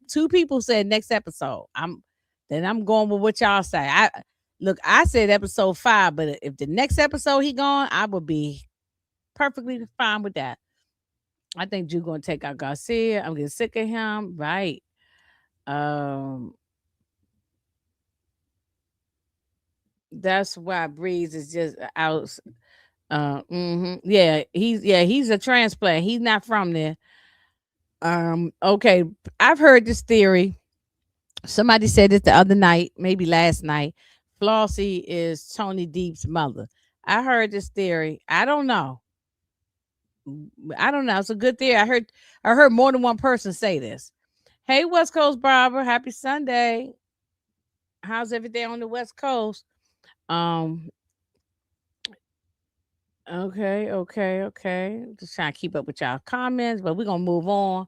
two people said next episode. I'm going with what y'all say. I said episode 5, but if the next episode he gone, I would be perfectly fine with that. I think Drew gonna take out Garcia. I'm getting sick of him. Right. Um, that's why Breeze is just out. He's a transplant. He's not from there. Okay. I've heard this theory. Somebody said it the other night, maybe last night. Flossie is Tony Deep's mother. I heard this theory. I don't know. I don't know. It's a good theory. I heard more than one person say this. Hey, West Coast Barber, happy Sunday. How's everything on the West Coast? Um, okay. Just trying to keep up with y'all comments, but we're gonna move on.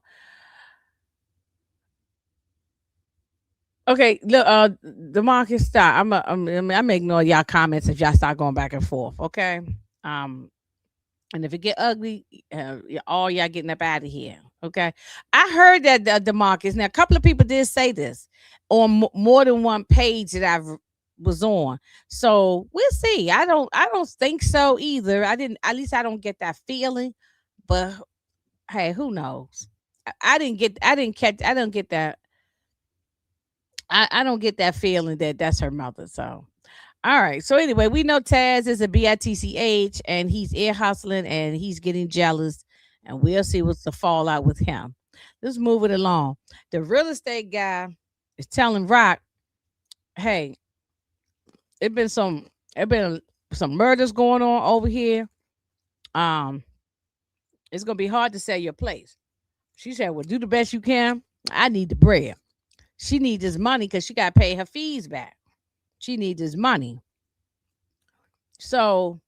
Okay, look, Demarcus, stop. I'm ignore y'all comments if y'all start going back and forth. Okay, um, and if it get ugly, all y'all getting up out of here. Okay, I heard that Demarcus. Now, a couple of people did say this on more than one page that was on. So we'll see. I don't think so either. I didn't. At least I don't get that feeling. But hey, who knows? I didn't get. I didn't catch. I don't get that. I don't get that feeling that that's her mother. So, all right. So anyway, we know Taz is a bitch and he's ear hustling and he's getting jealous, and we'll see what's the fallout with him. Let's move it along. The real estate guy is telling Rock, "Hey, it been some it been some murders going on over here. Um, it's gonna be hard to sell your place." She said, "Well, do the best you can. I need the bread." She needs this money because she got to pay her fees back. She needs this money. So,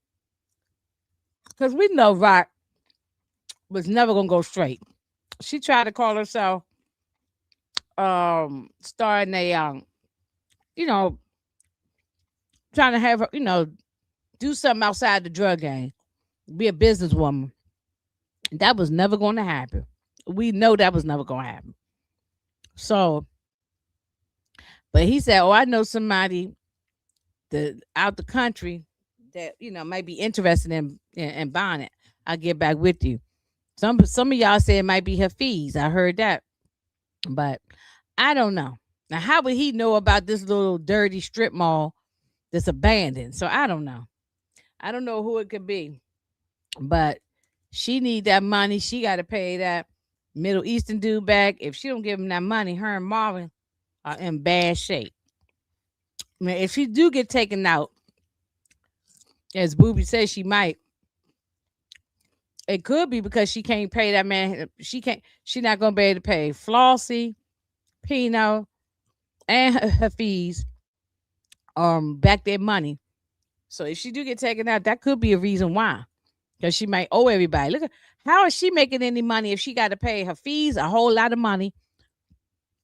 because we know Rock was never gonna go straight. She tried to call herself starting a you know, trying to have her, do something outside the drug game, be a businesswoman. That was never gonna happen. We know that was never gonna happen. So, but he said, "Oh, I know somebody that out the country that might be interested in buying it. I'll get back with you." Some of y'all say it might be her fees. I heard that, but I don't know. Now, how would he know about this little dirty strip mall that's abandoned? So I don't know. I don't know who it could be, but she need that money. She got to pay that Middle Eastern dude back. If she don't give him that money, her and Marvin are in bad shape. Now, if she do get taken out, as Booby says she might, it could be because she can't pay that man. She not gonna be able to pay Flossie, Pino, and her fees, back their money. So if she do get taken out, that could be a reason why. Because she might owe everybody. Look at how is she making any money if she got to pay her fees a whole lot of money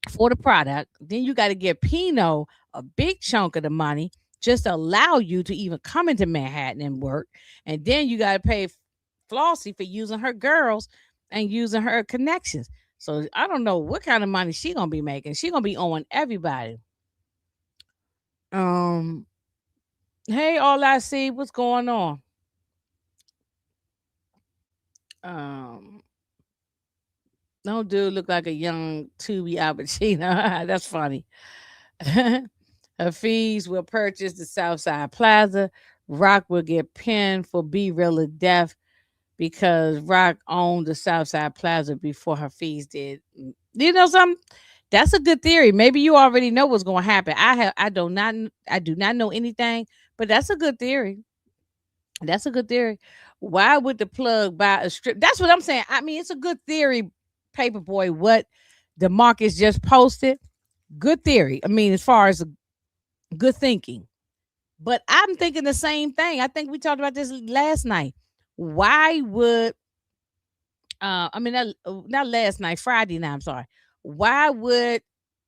for the product? Then you got to give Pino a big chunk of the money just to allow you to even come into Manhattan and work. And then you got to pay Flossie for using her girls and using her connections. So I don't know what kind of money she gonna be making. She gonna be owing everybody. Um, hey, all I see, what's going on? Um, no dude look like a young Tubi Albertina. That's funny. Her fees will purchase the Southside Plaza. Rock will get pinned for Be Real or Death because Rock owned the Southside Plaza before her fees did. You know something? That's a good theory. Maybe you already know what's going to happen. I do not know anything, but that's a good theory. That's a good theory. Why would the plug buy a strip? That's what I'm saying. I mean, it's a good theory, Paperboy. What DeMarcus just posted, good theory. I mean, as far as good thinking. But I'm thinking the same thing. I think we talked about this last night. Why would not last night, Friday night, I'm sorry. Why would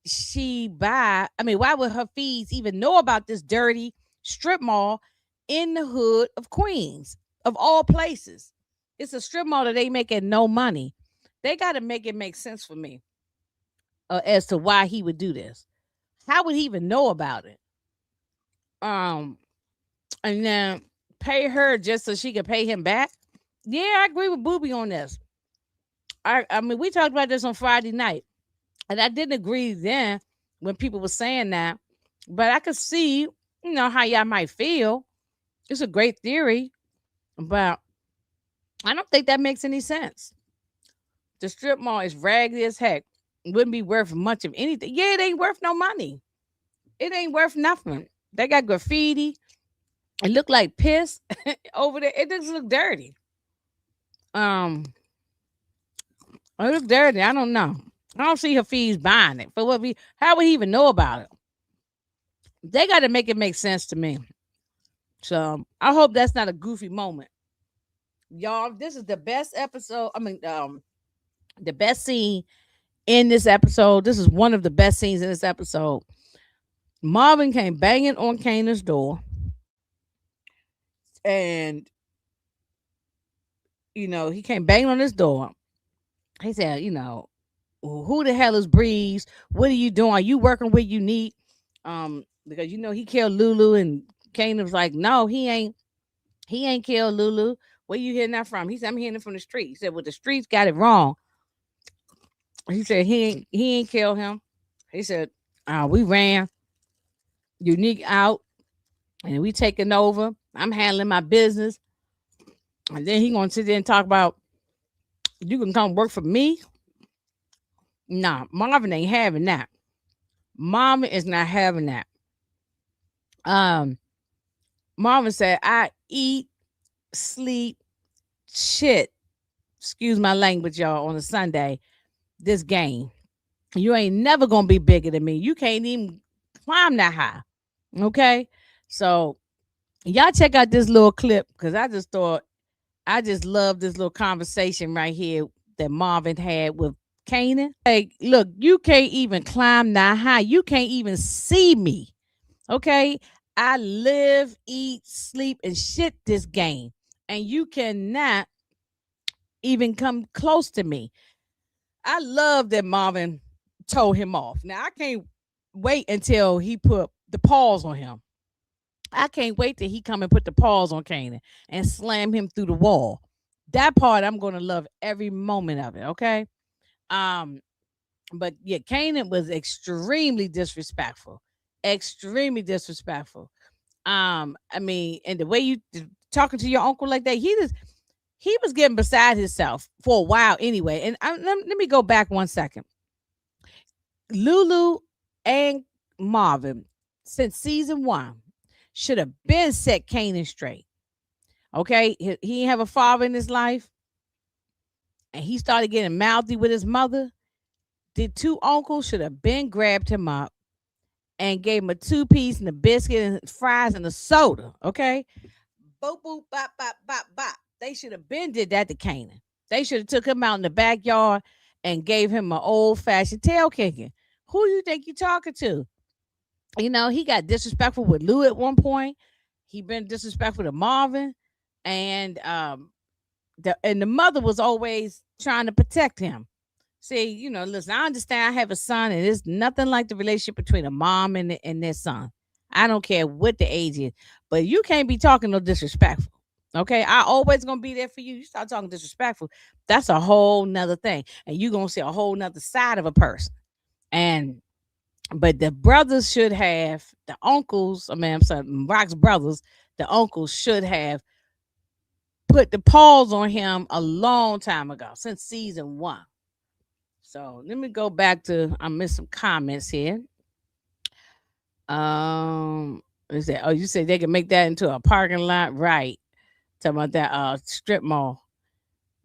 she buy? I mean, why would her fees even know about this dirty strip mall in the hood of Queens, of all places? It's a strip mall that they making no money. They got to make it make sense for me as to why he would do this. How would he even know about it? Um, and then pay her just so she could pay him back. Yeah, I agree with Booby on this. I mean, we talked about this on Friday night, and I didn't agree then when people were saying that, but I could see, how y'all might feel. It's a great theory, but I don't think that makes any sense. The strip mall is raggedy as heck. Wouldn't be worth much of anything. Yeah, it ain't worth no money. It ain't worth nothing. They got graffiti. It look like piss over there. It just look dirty. Um, it look dirty. I don't know. I don't see her fees buying it. For what we how would he even know about it? They gotta make it make sense to me. So I hope that's not a goofy moment. Y'all, this is the best episode. I mean, the best scene in this episode. This is one of the best scenes in this episode. Marvin came banging on Kanan's door, and he came banging on his door. He said, who the hell is Breeze? What are you doing? Are you working with Unique? Because he killed Lulu, and Kanan was like, no, he ain't. He ain't killed Lulu. Where you hearing that from? He said, I'm hearing it from the street. He said, well, the streets got it wrong. He said he ain't killed him. He said, we ran Unique out and we taking over. I'm handling my business. And then he gonna sit there and talk about you can come work for me. Nah, Marvin ain't having that. Marvin is not having that. Um, Marvin said, I eat, sleep, shit. Excuse my language, y'all, on a Sunday. This game. You ain't never gonna be bigger than me. You can't even climb that high. Okay. So y'all check out this little clip because I just love this little conversation right here that Marvin had with Kanan. Like, look, you can't even climb that high. You can't even see me. Okay. I live, eat, sleep, and shit this game. And you cannot even come close to me. I love that Marvin told him off. Now I can't wait until he put the pause on him. I can't wait till he come and put the pause on Kanan and slam him through the wall. That part I'm gonna love every moment of it. Okay. Um, but yeah, Kanan was extremely disrespectful. Extremely disrespectful. I mean, and the way you talking to your uncle like that, he was getting beside himself for a while anyway. And let me go back 1 second. Lulu and Marvin, since season 1, should have been set Kanan straight. Okay, he didn't have a father in his life, and he started getting mouthy with his mother. The two uncles should have been grabbed him up and gave him a 2-piece and a biscuit and fries and a soda. Okay, boop boop bop bop bop bop. They should have been did that to Kanan. They should have took him out in the backyard and gave him an old fashioned tail kicking. Who you think you talking to? He got disrespectful with Lou at one point. He been disrespectful to Marvin, and the mother was always trying to protect him. See, listen, I understand I have a son, and it's nothing like the relationship between a mom and their son. I don't care what the age is, but you can't be talking no disrespectful. Okay, I always gonna be there for you. You start talking disrespectful, that's a whole nother thing, and you gonna see a whole nother side of a person. And but the brothers should have the uncles. I mean, I'm sorry, Rock's brothers. The uncles should have put the pause on him a long time ago, since season 1. So let me go back to I missed some comments here. Is that you said they can make that into a parking lot, right? Talking about that strip mall.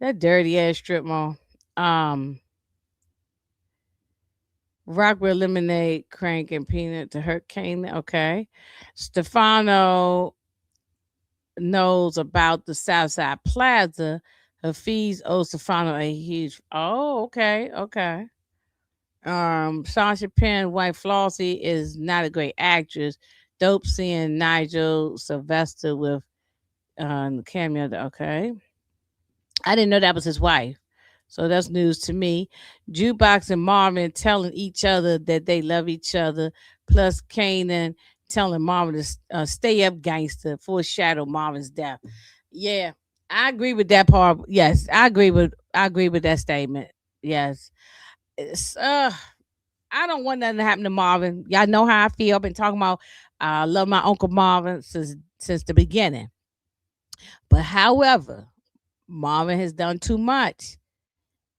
That dirty ass strip mall. Um Rock will eliminate Crank and Peanut to hurt Kane. Okay. Stefano knows about the Southside Plaza. Hafiz owes Stefano a huge. Oh, okay. Okay. Sasha Penn, White Flossie is not a great actress. Dope seeing Nigel Sylvester with the cameo. Okay. I didn't know that was his wife. So that's news to me. Jukebox and Marvin telling each other that they love each other. Plus Kanan telling Marvin to stay up gangster, foreshadow Marvin's death. Yeah, I agree with that part. Yes, I agree with that statement. Yes. It's, I don't want nothing to happen to Marvin. Y'all know how I feel. I've been talking about I love my Uncle Marvin since the beginning. But however, Marvin has done too much.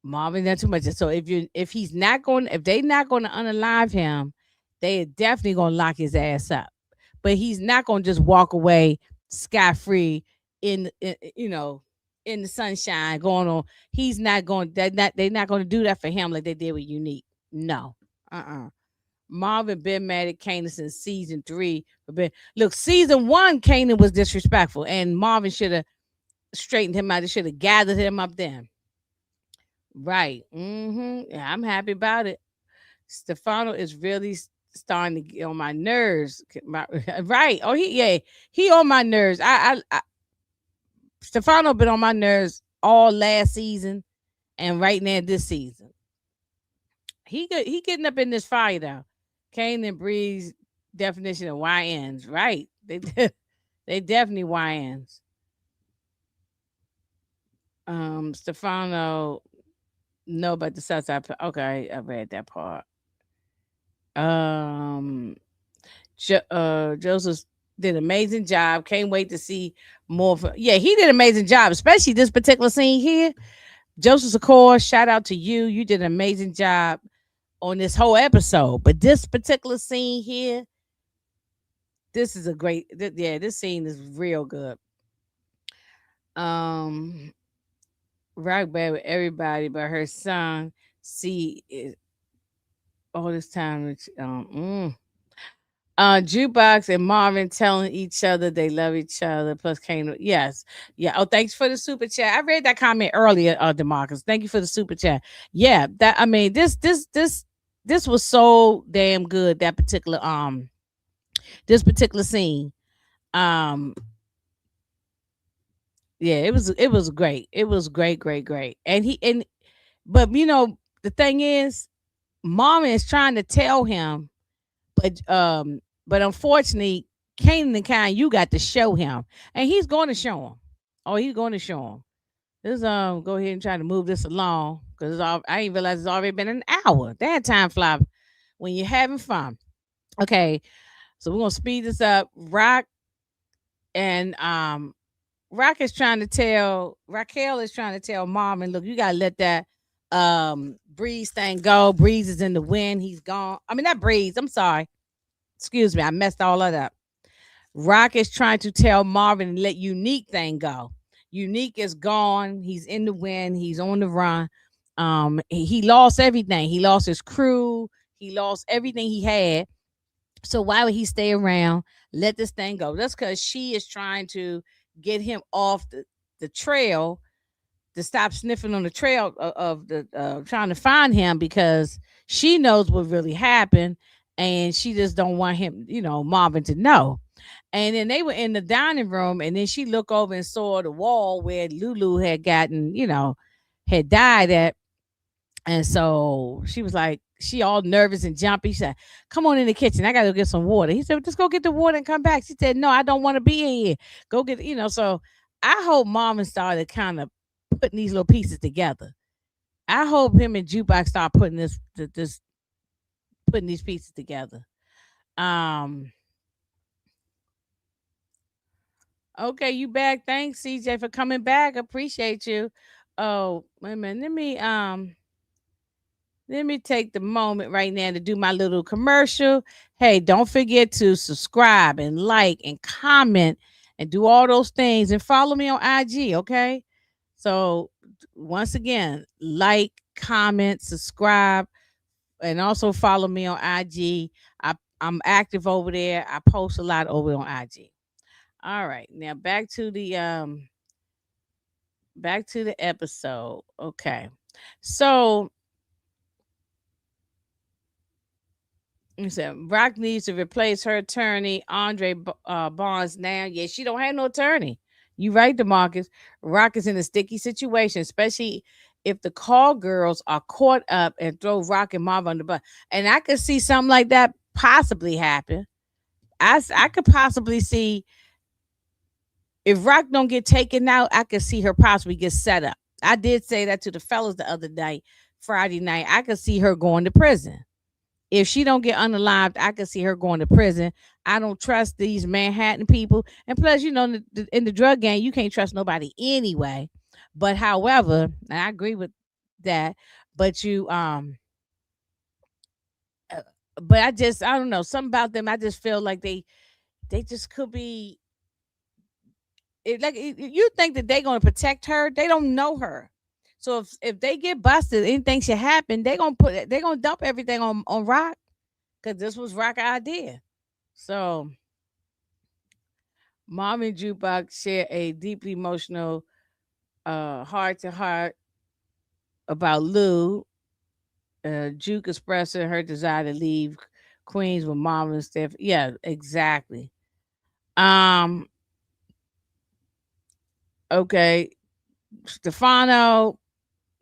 Marvin done too much. So if they not going to unalive him, they are definitely going to lock his ass up. But he's not going to just walk away scot free in in the sunshine going on. He's not going. They're not going to do that for him like they did with Unique. No. Marvin been mad at Kanan since season 3. Look, season 1, Kanan was disrespectful, and Marvin should have straightened him out. They should have gathered him up then. Right. Yeah, I'm happy about it. Stefano is really starting to get on my nerves. Right. Oh, he on my nerves. Stefano been on my nerves all last season and right now this season. He getting up in this fire though. Kanan and Breeze definition of YNs. Right. They definitely YNs. Stefano know about the Southside. Okay, I read that part. Um, Joseph did an amazing job. Can't wait to see more. Yeah, he did an amazing job, especially this particular scene here. Joseph Secor, shout out to you. You did an amazing job on this whole episode. But this particular scene here, this is a great. Yeah, this scene is real good. Um, Rock bad with everybody, but her son see it all this time. Jukebox and Marvin telling each other they love each other. Plus, Kane, yes, yeah. Oh, thanks for the super chat. I read that comment earlier, Demarcus. Thank you for the super chat. Yeah, that I mean, this was so damn good. That particular this particular scene. Um, yeah, it was great. It was great, great, great. But the thing is, Marvin is trying to tell him. But unfortunately, Kanan and Kyle, you got to show him, and he's going to show him. Oh, he's going to show him. Let's go ahead and try to move this along because I didn't realize it's already been an hour. That time fly when you're having fun. Okay, so we're gonna speed this up. And Rock is trying to tell Raquel is trying to tell Mom, and look, you gotta let that Breeze thing go. Breeze is in the wind. He's gone. I mean, not Breeze. I'm sorry. Excuse me, I messed all that up. Rock is trying to tell Marvin to let Unique thing go. Unique is gone. He's in the wind. He's on the run. He lost everything. He lost his crew. He lost everything he had. So why would he stay around? Let this thing go. That's because she is trying to get him off the trail to stop sniffing on the trail of the trying to find him because she knows what really happened and she just don't want him, Marvin to know. And then they were in the dining room, and then she looked over and saw the wall where Lulu had gotten, had died at. And so she was like, she all nervous and jumpy. She said, "Come on in the kitchen. I gotta go get some water." He said, "Just go get the water and come back." She said, "No, I don't want to be in here. Go get, So I hope Mom started kind of putting these little pieces together. I hope him and Jukebox start this putting these pieces together. Um, Okay, you back. Thanks, CJ, for coming back. Appreciate you. Oh, wait a minute. Let me take the moment right now to do my little commercial. Hey, don't forget to subscribe and like and comment and do all those things and follow me on IG, okay? So once again, like, comment, subscribe, and also follow me on IG. I'm active over there. I post a lot over on IG. All right. Now back to the episode. Okay. So He said Rock needs to replace her attorney, Andre Barnes. Now, yeah, she don't have no attorney. You right, Demarcus. Rock is in a sticky situation, especially if the call girls are caught up and throw Rock and Marvin on the bus. And I could see something like that possibly happen. I could possibly see if Rock don't get taken out, I could see her possibly get set up. I did say that to the fellas the other night, Friday night. I could see her going to prison. If she don't get unalived, I could see her going to prison. I don't trust these Manhattan people, and plus, in the drug game, you can't trust nobody anyway. But however, and I agree with that. But uh, but I don't know something about them. I just feel like they just could be you think that they're going to protect her. They don't know her. So if they get busted, anything should happen, they're gonna dump everything on Rock, because this was Rock idea. So Mom and Jukebox share a deeply emotional heart to heart about Lou. Juke expressing her desire to leave Queens with Mom and Steph. Yeah, exactly. Um, okay. Stefano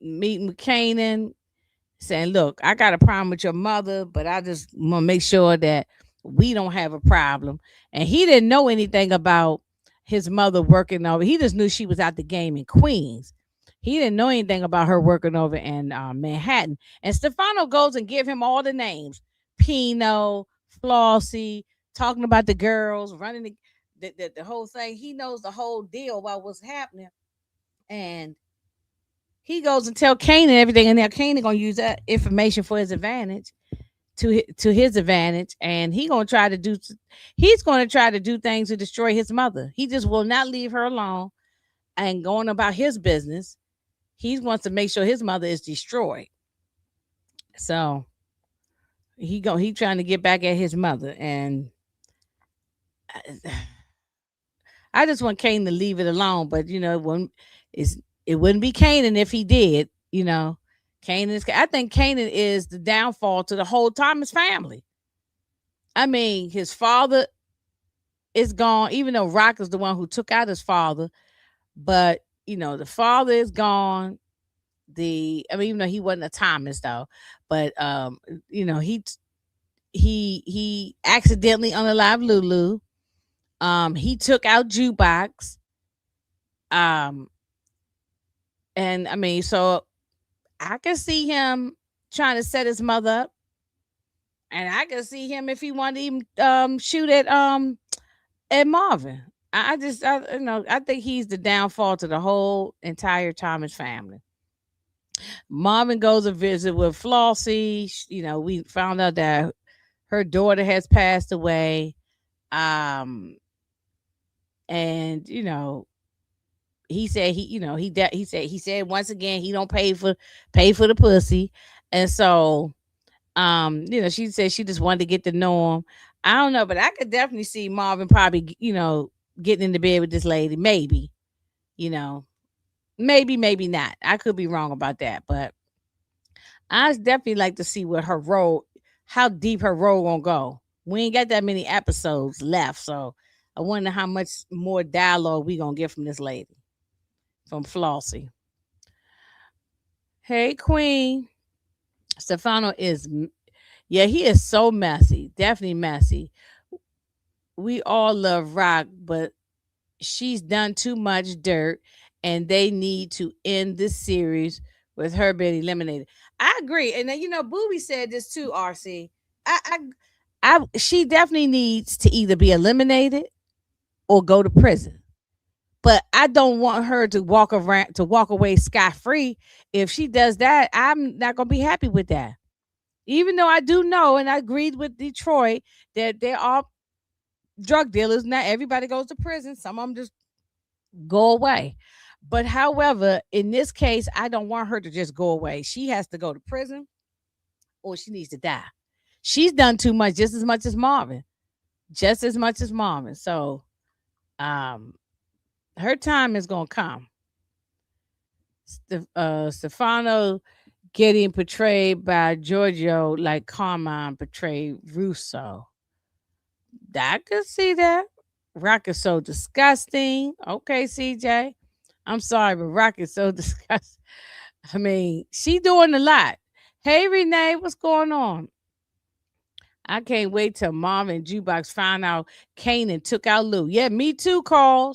meeting Kanan, saying, "Look, I got a problem with your mother, but I just want to make sure that we don't have a problem." And he didn't know anything about his mother working over. He just knew she was out the game in Queens. He didn't know anything about her working over in Manhattan. And Stefano goes and give him all the names: Pino, Flossie, talking about the girls, running the whole thing. He knows the whole deal about what's happening. And he goes and tell Kanan everything, and now Kanan gonna use that information for his advantage, to his advantage, and he's gonna try to do things to destroy his mother. He just will not leave her alone and going about his business. He wants to make sure his mother is destroyed. So he trying to get back at his mother, and I just want Kanan to leave it alone. But it wouldn't be Kanan if he did. I think Kanan is the downfall to the whole Thomas family. I mean, his father is gone, even though Rock is the one who took out his father. But the father is gone. Even though he wasn't a Thomas though, but he accidentally unalived Lulu. He took out Jukebox. Um, and so I can see him trying to set his mother up, and I can see him if he wanted to even shoot at Marvin. I think he's the downfall to the whole entire Thomas family. Marvin goes to visit with Flossie. We found out that her daughter has passed away. Um, and he said he said once again he don't pay for the pussy, and so she said she just wanted to get to know him. I don't know, but I could definitely see Marvin probably getting into bed with this lady, maybe, you know maybe not. I could be wrong about that, but I definitely like to see what her role, how deep her role gonna go. We ain't got that many episodes left, so I wonder how much more dialogue we gonna get from this lady, from Flossie. Hey, Queen. Stefano yeah, he is so messy, definitely messy. We all love Rock, but she's done too much dirt, and they need to end this series with her being eliminated. I agree, and then Booby said this too. RC, I, I, she definitely needs to either be eliminated or go to prison. But I don't want her to walk away scot free. If she does that, I'm not gonna be happy with that. Even though I do know, and I agreed with Detroit, that there are drug dealers. Not everybody goes to prison. Some of them just go away. But however, in this case, I don't want her to just go away. She has to go to prison, or she needs to die. She's done too much, just as much as Marvin. Just as much as Marvin. So um her time is gonna come. Stefano getting portrayed by Giorgio like Carmine portrayed Russo. I could see that. Rock is so disgusting. Okay, CJ. I'm sorry, but Rock is so disgusting. I mean, she doing a lot. Hey, Renee, what's going on? I can't wait till Mom and Jukebox find out Kanan took out Lou. Yeah, me too, Carl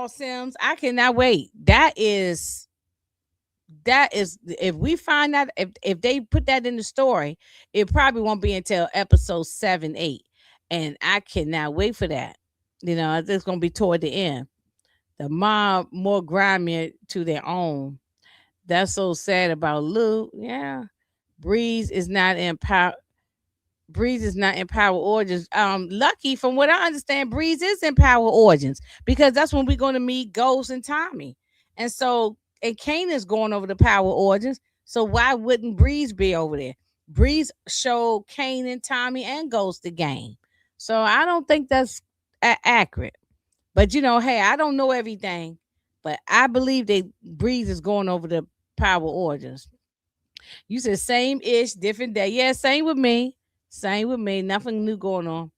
Sims. I cannot wait. That is if we find out if they put that in the story, it probably won't be until episode 7, 8. And I cannot wait for that. It's gonna be toward the end. The mom more grimy to their own. That's so sad about Lou. Yeah. Breeze is not in power. Breeze is not in Power Origins. Lucky, from what I understand, Breeze is in Power Origins because that's when we're going to meet Ghost and Tommy. And so, and Kane is going over to Power Origins. So why wouldn't Breeze be over there? Breeze showed Kane and Tommy and Ghost the game. So I don't think that's accurate. But hey, I don't know everything, but I believe that Breeze is going over to Power Origins. You said same ish, different day. Yeah, same with me. Same with me. Nothing new going on.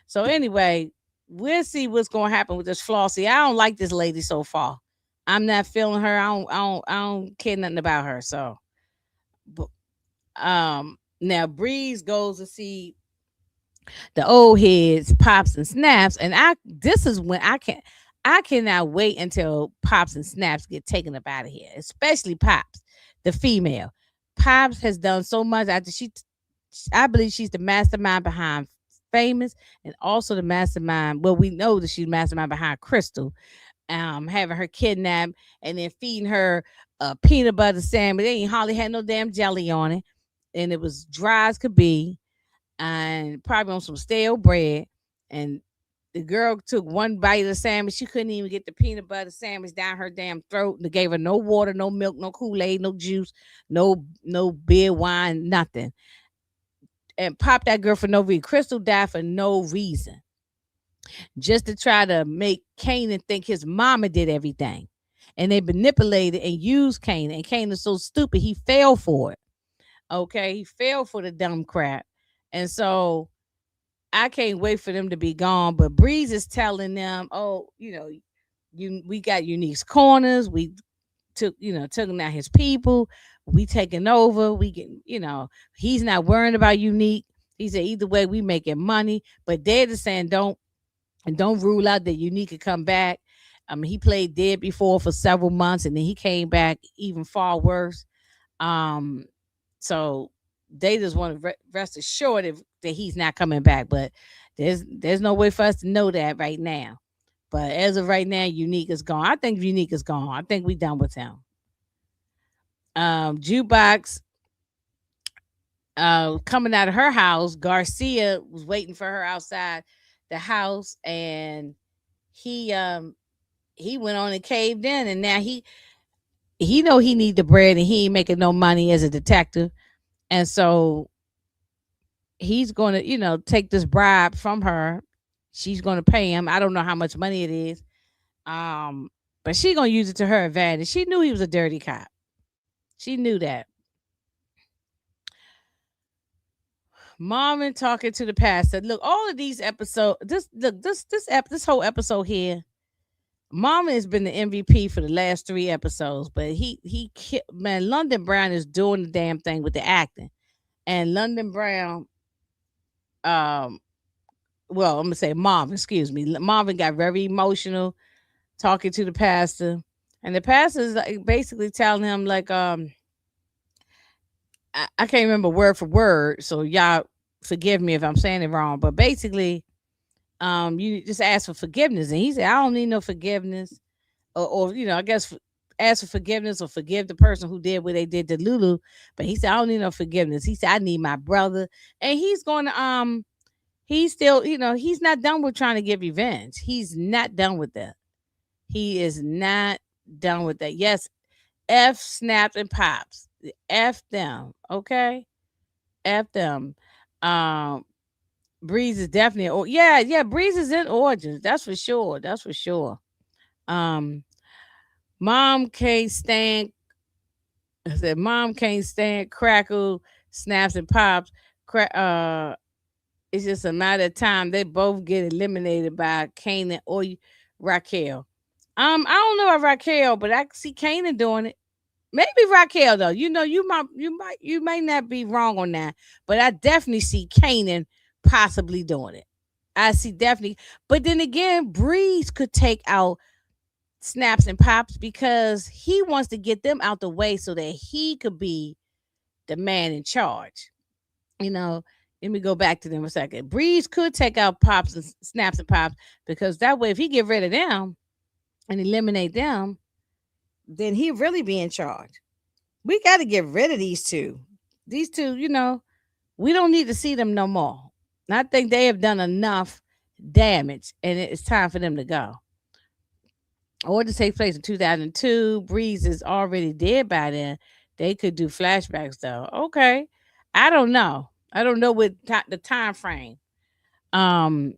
So anyway, we'll see what's going to happen with this Flossie. I don't like this lady so far. I'm not feeling her. I don't care nothing about her. So, now Breeze goes to see the old heads, Pops and Snaps, and this is when I cannot wait until Pops and Snaps get taken up out of here, especially Pops, the female. Pops has done so much after I believe she's the mastermind behind Famous and also the mastermind. Well, we know that she's the mastermind behind Crystal, having her kidnapped and then feeding her a peanut butter sandwich. They ain't hardly had no damn jelly on it, and it was dry as could be, and probably on some stale bread. And the girl took one bite of the sandwich. She couldn't even get the peanut butter sandwich down her damn throat. And they gave her no water, no milk, no Kool-Aid, no juice, no beer, wine, nothing. And popped that girl for no reason. Crystal died for no reason. Just to try to make Kanan think his mama did everything. And they manipulated and used Kanan. And Kanan's so stupid, he fell for it. Okay? He fell for the dumb crap. And so I can't wait for them to be gone. But Breeze is telling them, oh, we got Unique's corners. We took him out his people. We taking over. We can, he's not worrying about Unique. He said either way we making money. But they're just saying don't rule out that Unique could come back. He played dead before for several months, and then he came back even far worse. So they just want to rest assured that he's not coming back. But there's no way for us to know that right now. But as of right now, Unique is gone. I think Unique is gone. I think we done with him. Jukebox coming out of her house, Garcia was waiting for her outside the house, and he went on and caved in, and now he know he need the bread, and he ain't making no money as a detective, and so he's going to take this bribe from her. She's going to pay him. I don't know how much money it is, but she gonna use it to her advantage. She knew he was a dirty cop. She knew that. Marvin talking to the pastor. Look, all of these episodes. This whole episode here. Marvin has been the MVP for the last 3 episodes, but man, London Brown is doing the damn thing with the acting, and London Brown, well, I'm gonna say Marvin. Excuse me, Marvin got very emotional talking to the pastor, and the pastor is like basically telling him like, I can't remember word for word, so y'all forgive me if I'm saying it wrong. But basically, you just ask for forgiveness, and he said, "I don't need no forgiveness," or I guess ask for forgiveness or forgive the person who did what they did to Lulu. But he said, "I don't need no forgiveness." He said, "I need my brother," and he's going to he's still he's not done with trying to get revenge. He's not done with that. He is not done with that. Yes, F snaps and pops. F them, okay? F them. Um, Breeze is definitely, oh yeah, Breeze is in Origins. That's for sure. That's for sure. Um, Mom can't stand I said, Mom can't stand crackle, snaps, and pops. It's just a matter of time. They both get eliminated by Kanan or Raquel. I don't know about Raquel, but I see Kanan doing it. Maybe Raquel though. You might not be wrong on that, but I definitely see Kanan possibly doing it. I see definitely, but then again, Breeze could take out Snaps and Pops because he wants to get them out the way so that he could be the man in charge. You know, let me go back to them a second. Breeze could take out Pops and Snaps and Pops because that way, if he get rid of them and eliminate them, then he really be in charge. We got to get rid of these two. These two, we don't need to see them no more. I think they have done enough damage, and it's time for them to go. Or to take place in 2002. Breeze is already dead by then. They could do flashbacks though. Okay, I don't know. I don't know what the time frame. Um,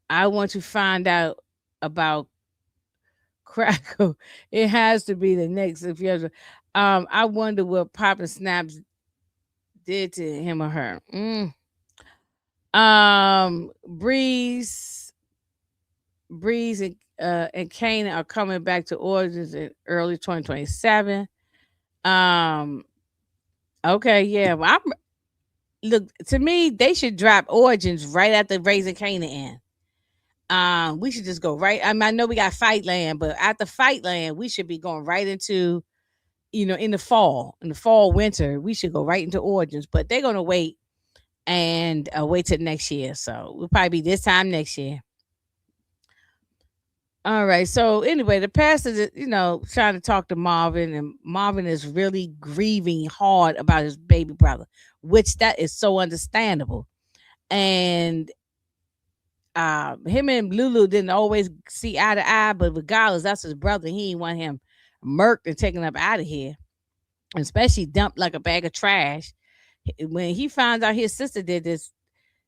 I want to find out about Crackle. It has to be the next. If you ever, I wonder what Papa Snaps did to him or her. Breeze and Kane are coming back to Origins in early 2027. Um, okay, yeah. Well, look, to me, they should drop Origins right after Raising Kanan. We should just go right. I know we got Fight Land, but after Fight Land, we should be going right into, in the fall, winter, we should go right into Origins. But they're gonna wait and wait till next year. So we'll probably be this time next year. All right. So anyway, the pastor is, trying to talk to Marvin, and Marvin is really grieving hard about his baby brother, which that is so understandable. And him and Lulu didn't always see eye to eye, but regardless, that's his brother. He didn't want him murked and taken up out of here, especially dumped like a bag of trash. When he found out his sister did this,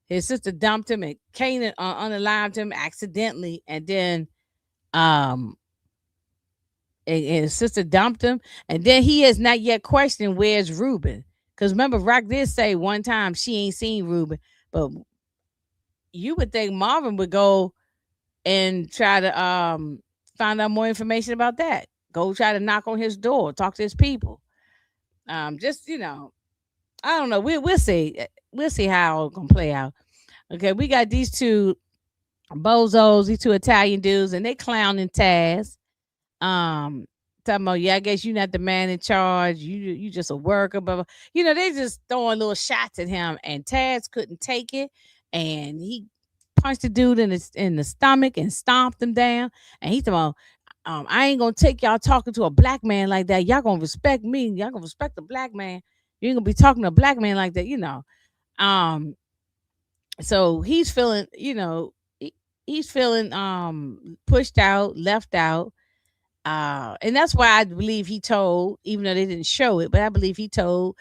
his sister dumped him and Kanan unalived him accidentally, and then um and his sister dumped him, and then he has not yet questioned where's Ruben. Because remember, Rock did say one time she ain't seen Ruben, but you would think Marvin would go and try to find out more information about that. Go try to knock on his door, talk to his people. Just I don't know. We'll see. We'll see how it's gonna play out. Okay, we got these two bozos, these two Italian dudes, and they clowning Taz. Talking about, yeah, I guess you're not the man in charge. You just a worker, but they just throwing little shots at him, and Taz couldn't take it, and he punched the dude in the stomach and stomped him down. And he's talking about, I ain't gonna take y'all talking to a black man like that. Y'all gonna respect me. Y'all gonna respect the black man. You ain't gonna be talking to a black man like that. Um, so he's feeling, he's feeling pushed out, left out. And that's why I believe he told, even though they didn't show it, but I believe he told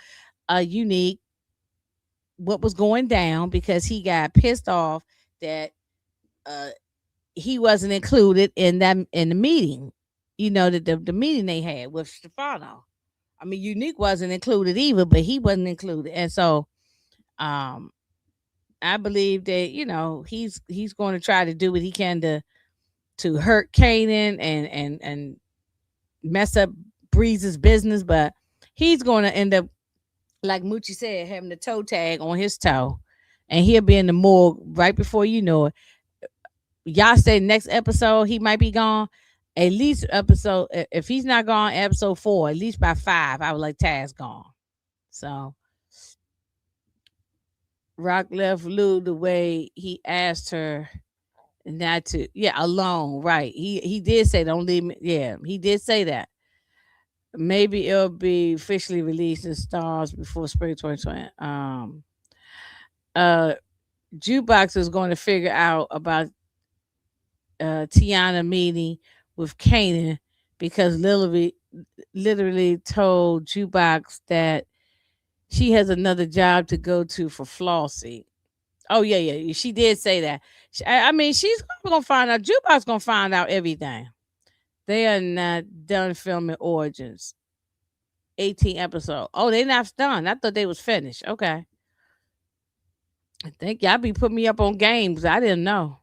Unique what was going down because he got pissed off that uh he wasn't included in the meeting. The meeting they had with Stefano. I mean, Unique wasn't included either, but he wasn't included. And so um I believe that, he's going to try to do what he can to hurt Kanan and mess up Breeze's business, but he's going to end up, like Moochie said, having the toe tag on his toe, and he'll be in the morgue right before you know it. Y'all say next episode he might be gone. At least episode, if he's not gone, episode 4, at least by 5, I would like Taz gone. So Rock left Lou the way he asked her not to, alone, right? He did say don't leave me. Yeah, he did say that. Maybe it'll be officially released in stars before spring 2020. Uh Jukebox is going to figure out about Tiana meeting with Kanan because literally told Jukebox that she has another job to go to for Flossie. Oh yeah, she did say that. I mean, she's gonna find out. Jukebox gonna find out everything. They are not done filming Origins. 18 episode. Oh, they not done. I thought they was finished. Okay. I think y'all be putting me up on games. I didn't know.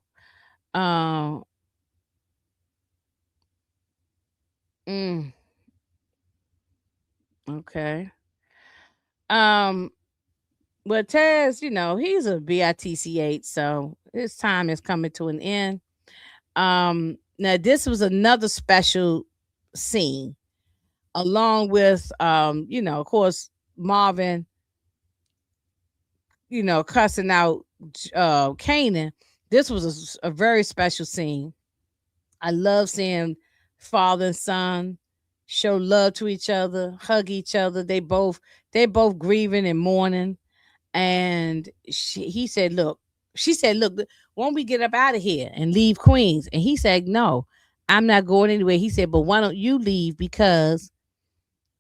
Um, mm, okay. Um, well, Taz, he's a bitch, so his time is coming to an end. Now this was another special scene, along with of course, Marvin, cussing out Kanan. This was a very special scene. I love seeing father and son show love to each other, hug each other. They both grieving and mourning. And he said, "Look," she said, "Look, won't we get up out of here and leave Queens?" And he said, "No, I'm not going anywhere." He said, "But why don't you leave? Because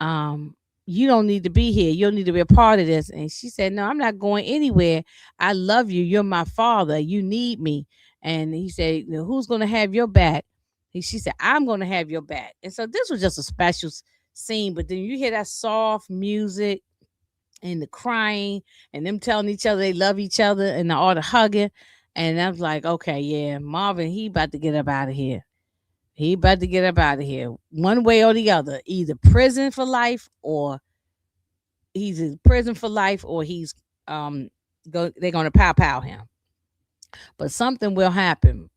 um you don't need to be here. You don't need to be a part of this." And she said, "No, I'm not going anywhere. I love you. You're my father. You need me." And he said, "Who's going to have your back?" She said, "I'm going to have your back." And so this was just a special scene. But then you hear that soft music and the crying and them telling each other they love each other and all the hugging. And I was like, okay, yeah, Marvin, he about to get up out of here. He about to get up out of here. One way or the other. Either prison for life, or he's in prison for life, or he's they're gonna pow him. But something will happen.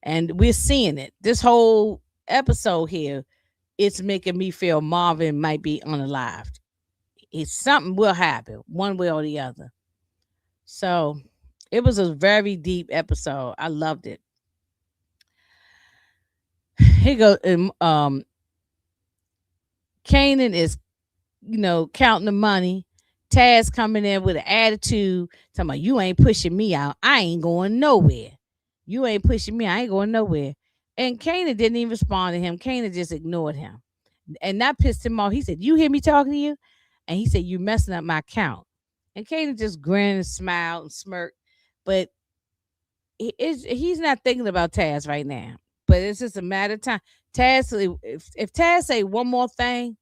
And we're seeing it. This whole episode here, it's making me feel Marvin might be unalived. It's something will happen, one way or the other. So it was a very deep episode. I loved it. He goes, Kanan is, counting the money. Taz coming in with an attitude, talking about, "You ain't pushing me out. I ain't going nowhere. You ain't pushing me. I ain't going nowhere." And Kanan didn't even respond to him. Kanan just ignored him. And that pissed him off. He said, "You hear me talking to you?" And he said, "You messing up my count." And Kanan just grinned and smiled and smirked. But he's not thinking about Taz right now. But it's just a matter of time. If Taz say one more thing,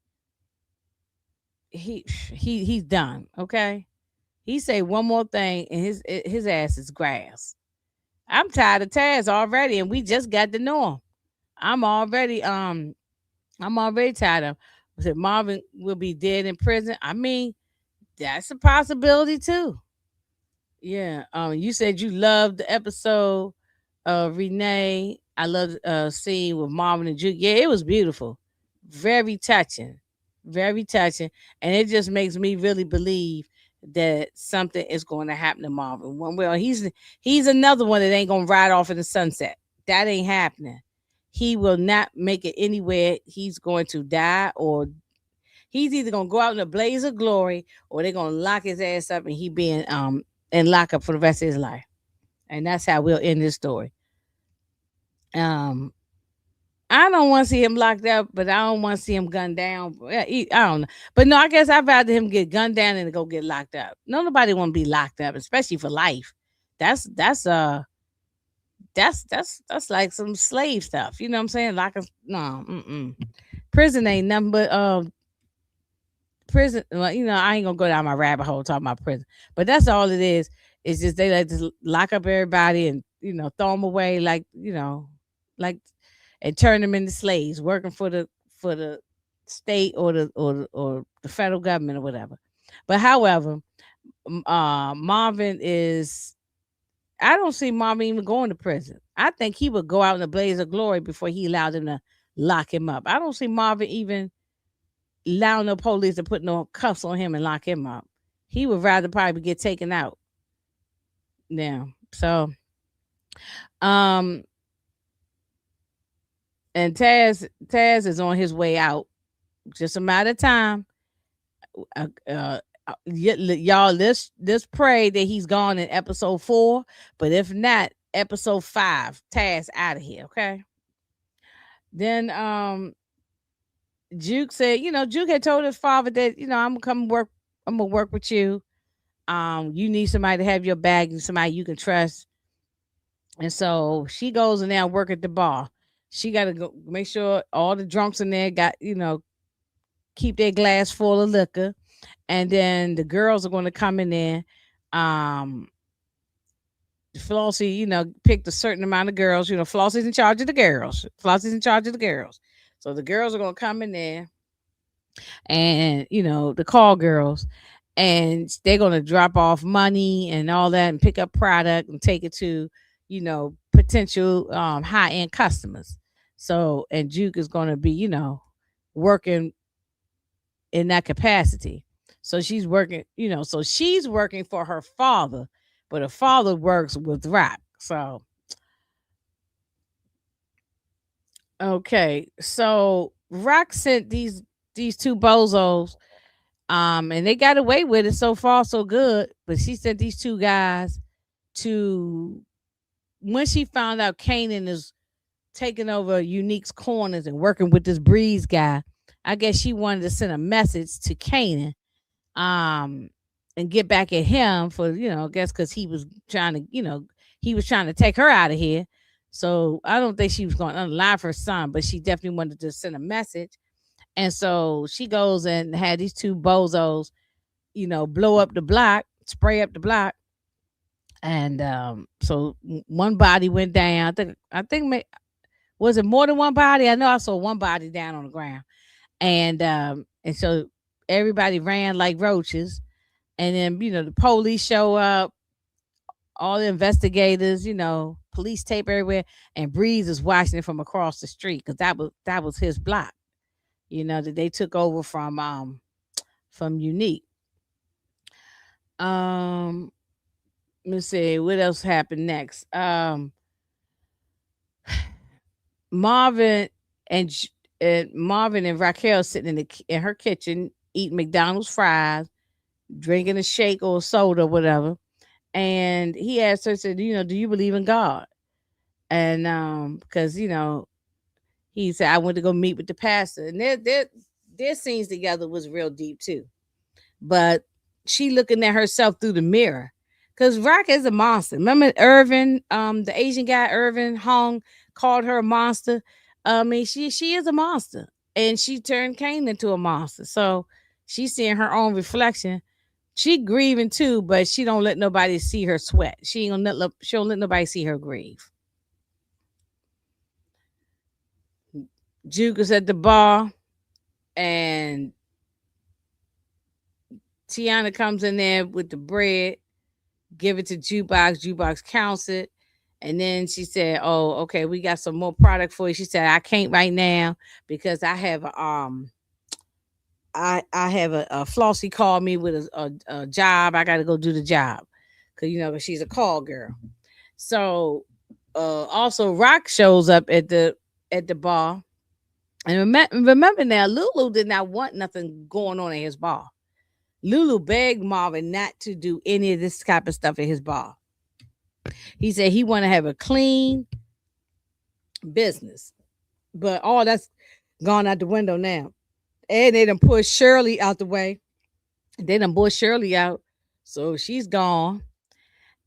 he's done. Okay, he say one more thing, and his ass is grass. I'm tired of Taz already, and we just got to know him. I'm already I'm already tired of. I said Marvin will be dead in prison. I mean, that's a possibility too. Yeah. You said you loved the episode of Renee. I loved seeing with Marvin and Juke. Yeah, it was beautiful. Very touching. Very touching. And it just makes me really believe that something is going to happen to Marvin. Well, he's another one that ain't gonna ride off in the sunset. That ain't happening. He will not make it anywhere. He's going to die, or he's either gonna go out in a blaze of glory, or they're gonna lock his ass up and he being in lockup for the rest of his life. And that's how we'll end this story. Um, I don't want to see him locked up, but I don't want to see him gunned down. I don't know, but no, I guess I'd rather him get gunned down than to go get locked up. No, nobody want to be locked up, especially for life. That's like some slave stuff. You know what I'm saying? Like no, prison ain't nothing but prison. Well, I ain't gonna go down my rabbit hole talking about prison, but that's all it is. It's just they like to lock up everybody and throw them away like like and turn them into slaves, working for the state or the federal government or whatever. But however, Marvin is. I don't see Marvin even going to prison. I think he would go out in a blaze of glory before he allowed them to lock him up. I don't see Marvin even allowing the police to put no cuffs on him and lock him up. He would rather probably get taken out. Yeah. So, um, and Taz is on his way out. Just a matter of time. Y'all, let's pray that he's gone in episode 4. But if not, episode 5, Taz out of here. Okay. Then Juke said, Juke had told his father that, I'm gonna come work. I'm gonna work with you. You need somebody to have your back and somebody you can trust. And so she goes and now work at the bar. She got to go make sure all the drunks in there got, keep their glass full of liquor, and then the girls are going to come in there. Um, Flossie, picked a certain amount of girls. Flossie's in charge of the girls. Flossie's in charge of the girls. So the girls are going to come in there, and the call girls, and they're going to drop off money and all that, and pick up product and take it to potential high end customers. So, and Juke is going to be working in that capacity. So she's working for her father, but her father works with Raq. So okay, so Raq sent these two bozos, and they got away with it so far, so good. But she sent these two guys to, when she found out Kanan is taking over Unique's corners and working with this Breeze guy. I guess she wanted to send a message to Kanan, um, and get back at him for, I guess because he was trying to take her out of here. So I don't think she was going to unalive her son, but she definitely wanted to send a message. And so she goes and had these two bozos, blow up the block, spray up the block. And so one body went down. Was it more than one body? I know I saw one body down on the ground. And so everybody ran like roaches. And then, the police show up, all the investigators, police tape everywhere, and Breeze is watching it from across the street because that was his block, that they took over from Unique. Um, let's see what else happened next. Marvin and Marvin and Raquel sitting in her kitchen eating McDonald's fries, drinking a shake or a soda, or whatever. And he asked her, said, do you believe in God? And because he said, I went to go meet with the pastor, and their scenes together was real deep too. But she looking at herself through the mirror, because Rock is a monster. Remember Irvin, the Asian guy Irvin Hong called her a monster. I mean, she is a monster, and she turned Kane into a monster. So she's seeing her own reflection. She grieving too, but she don't let nobody see her sweat. She don't let nobody see her grieve. Juke is at the bar, and Tiana comes in there with the bread, give it to Jukebox. Jukebox counts it. And then she said, "Oh, okay, we got some more product for you." She said, "I can't right now because I have a Flossie called me with a job. I got to go do the job because 'cause she's a call girl." So also Rock shows up at the bar, and remember now, Lulu did not want nothing going on at his bar. Lulu begged Marvin not to do any of this type of stuff at his bar. He said he want to have a clean business, but all that's gone out the window now. And they done pushed Shirley out the way. They done pushed Shirley out, so she's gone.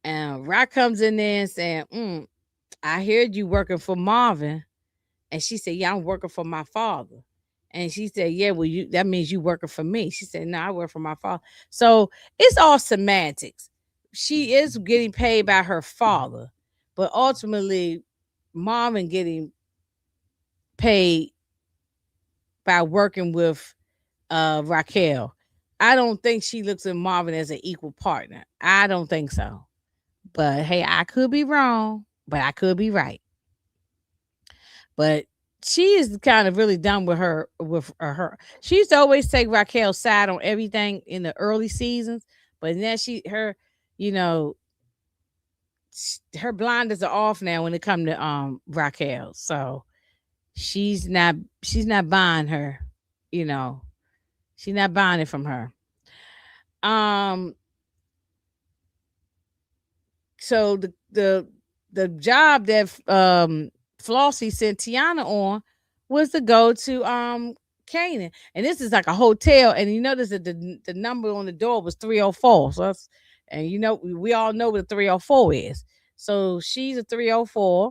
And Rock comes in there and saying, "I heard you working for Marvin." And she said, "Yeah, I'm working for my father." And she said, "Yeah, well, that means you working for me." She said, "No, I work for my father." So it's all semantics. She is getting paid by her father, but ultimately, Marvin getting paid by working with Raquel. I don't think she looks at Marvin as an equal partner. I don't think so. But hey, I could be wrong, but I could be right. But she is kind of really done with her. She used to always take Raquel's side on everything in the early seasons, but then you know, her blinders are off now when it comes to Raquel. So she's not buying her, you know. She's not buying it from her. Um so the job that Flossie sent Tiana on was to go to Canaan. And this is like a hotel, and you notice that the number on the door was 304. So that's, and we all know what a 304 is. So she's a 304,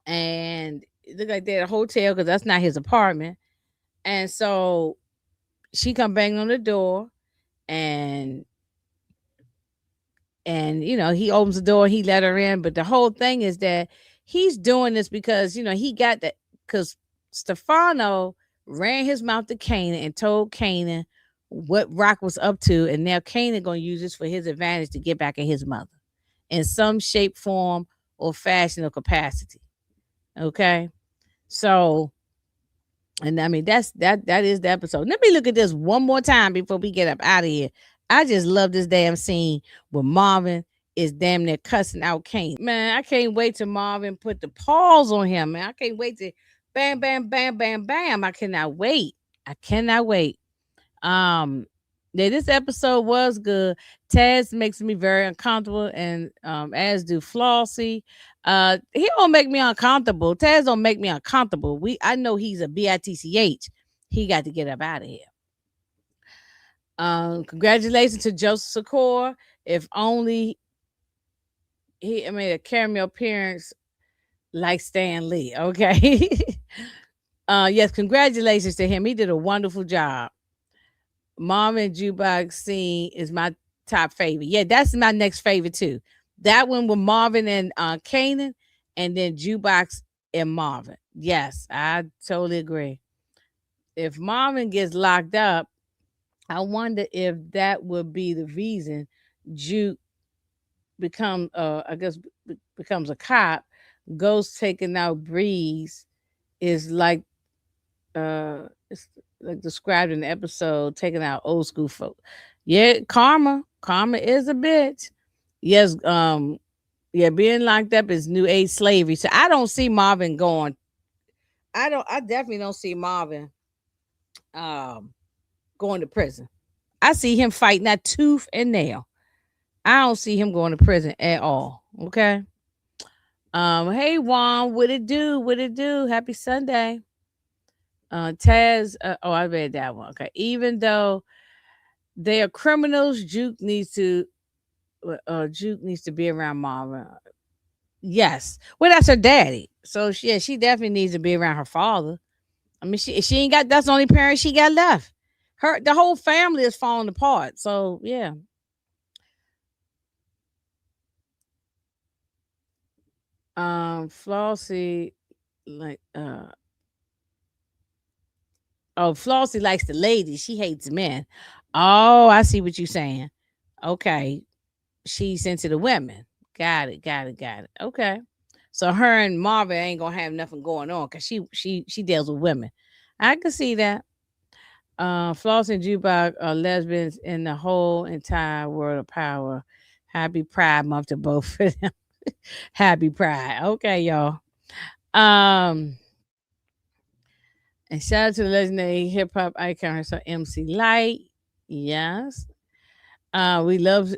and it looked like they're at a hotel because that's not his apartment. And so She come bang on the door, and he opens the door, he let her in. But the whole thing is that he's doing this because he got that, because Stefano ran his mouth to Kanan and told Kanan what Rock was up to, and now Kanan gonna use this for his advantage to get back at his mother in some shape, form, or fashion or capacity. Okay, so, and I mean, that is the episode. Let me look at this one more time before we get up out of here. I just love this damn scene where Marvin is damn near cussing out Kane. Man, I can't wait till Marvin put the paws on him, man. I can't wait to bam, bam, bam, bam, bam. I cannot wait. I cannot wait. Um, yeah, this episode was good. Taz makes me very uncomfortable, and as do Flossie. He don't make me uncomfortable. Taz don't make me uncomfortable. I know he's a bitch. He got to get up out of here. Congratulations to Joseph Secor. If only he made a cameo appearance like Stan Lee. Okay. Yes, congratulations to him. He did a wonderful job. Marvin Jukebox scene is my top favorite. Yeah, that's my next favorite too. That one with Marvin and Kanan, and then Jukebox and Marvin. Yes, I totally agree. If Marvin gets locked up, I wonder if that would be the reason Juke I guess becomes a cop. Ghost taking out Breeze is like it's like described in the episode, taking out old school folk. Yeah, karma is a bitch. Yes, yeah, being locked up is new age slavery. So I don't see Marvin going. I definitely don't see Marvin um going to prison. I see him fighting that tooth and nail. I don't see him going to prison at all. Okay. Hey Juan, what it do? What it do? Happy Sunday. Taz, oh, I read that one. Okay. Even though they are criminals, Juke needs to be around Marvin. Yes. Well, that's her daddy. So she definitely needs to be around her father. I mean, she ain't got, that's the only parent she got left. The whole family is falling apart. So yeah. Flossie, like oh, Flossie likes the ladies. She hates men. Oh, I see what you're saying. Okay. She's into the women. Got it, got it, got it. Okay. So her and Marvin ain't gonna have nothing going on because she deals with women. I can see that. Floss and Jukebox are lesbians in the whole entire world of power. Happy Pride Month to both of them. Happy Pride. Okay, y'all. Um, and shout out to the legendary hip hop icon herself, MC Light. Yes. We love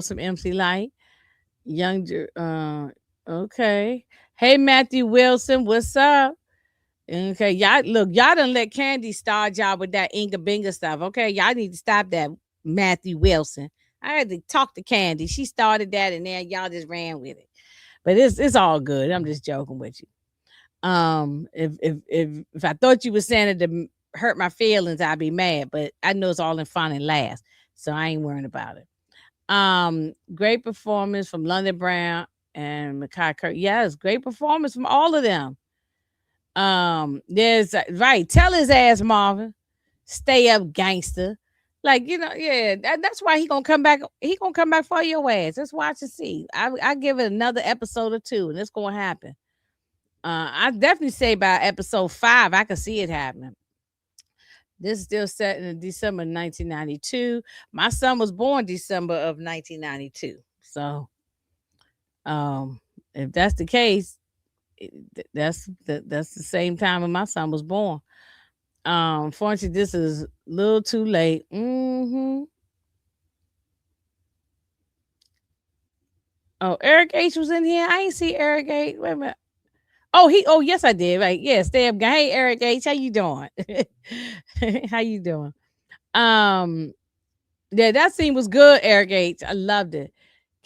some MC Light. Young okay. Hey Matthew Wilson, what's up? Okay, y'all done let Candy start y'all with that Inga Binga stuff. Okay, y'all need to stop that, Matthew Wilson. I had to talk to Candy. She started that, and then y'all just ran with it. But it's all good. I'm just joking with you. If I thought you were saying it to hurt my feelings, I'd be mad. But I know it's all in fun and laughs, so I ain't worrying about it. Great performance from London Brown and Makai Kirk. Yes, great performance from all of them. There's right. Tell his ass, Marvin, stay up, gangster. Like yeah. That's why he gonna come back. He gonna come back for your ass. Let's watch and see. I give it another episode or two, and it's gonna happen. I definitely say by episode 5, I can see it happening. This is still set in December 1992. My son was born December of 1992. So, um, if that's the case, that's the same time when my son was born. Fortunately, this is a little too late. Oh, Eric H was in here. I ain't see Eric H. Wait a minute. Oh, yes, I did. Right. Yeah, stay up. Hey, Eric H, how you doing? How you doing? Um, yeah, that scene was good, Eric H. I loved it.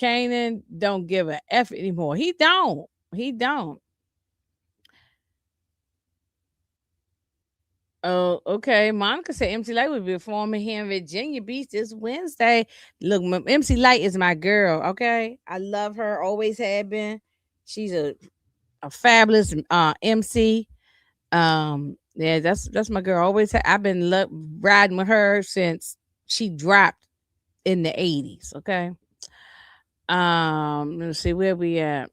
Kanan don't give a F anymore. He don't. He don't. Oh, okay. Monica said MC Light will be performing here in Virginia Beach this Wednesday. Look, MC Light is my girl. Okay, I love her. Always have been. She's a fabulous MC. Yeah, that's my girl. Always, I've been riding with her since she dropped in the '80s. Okay. Let's see where we at.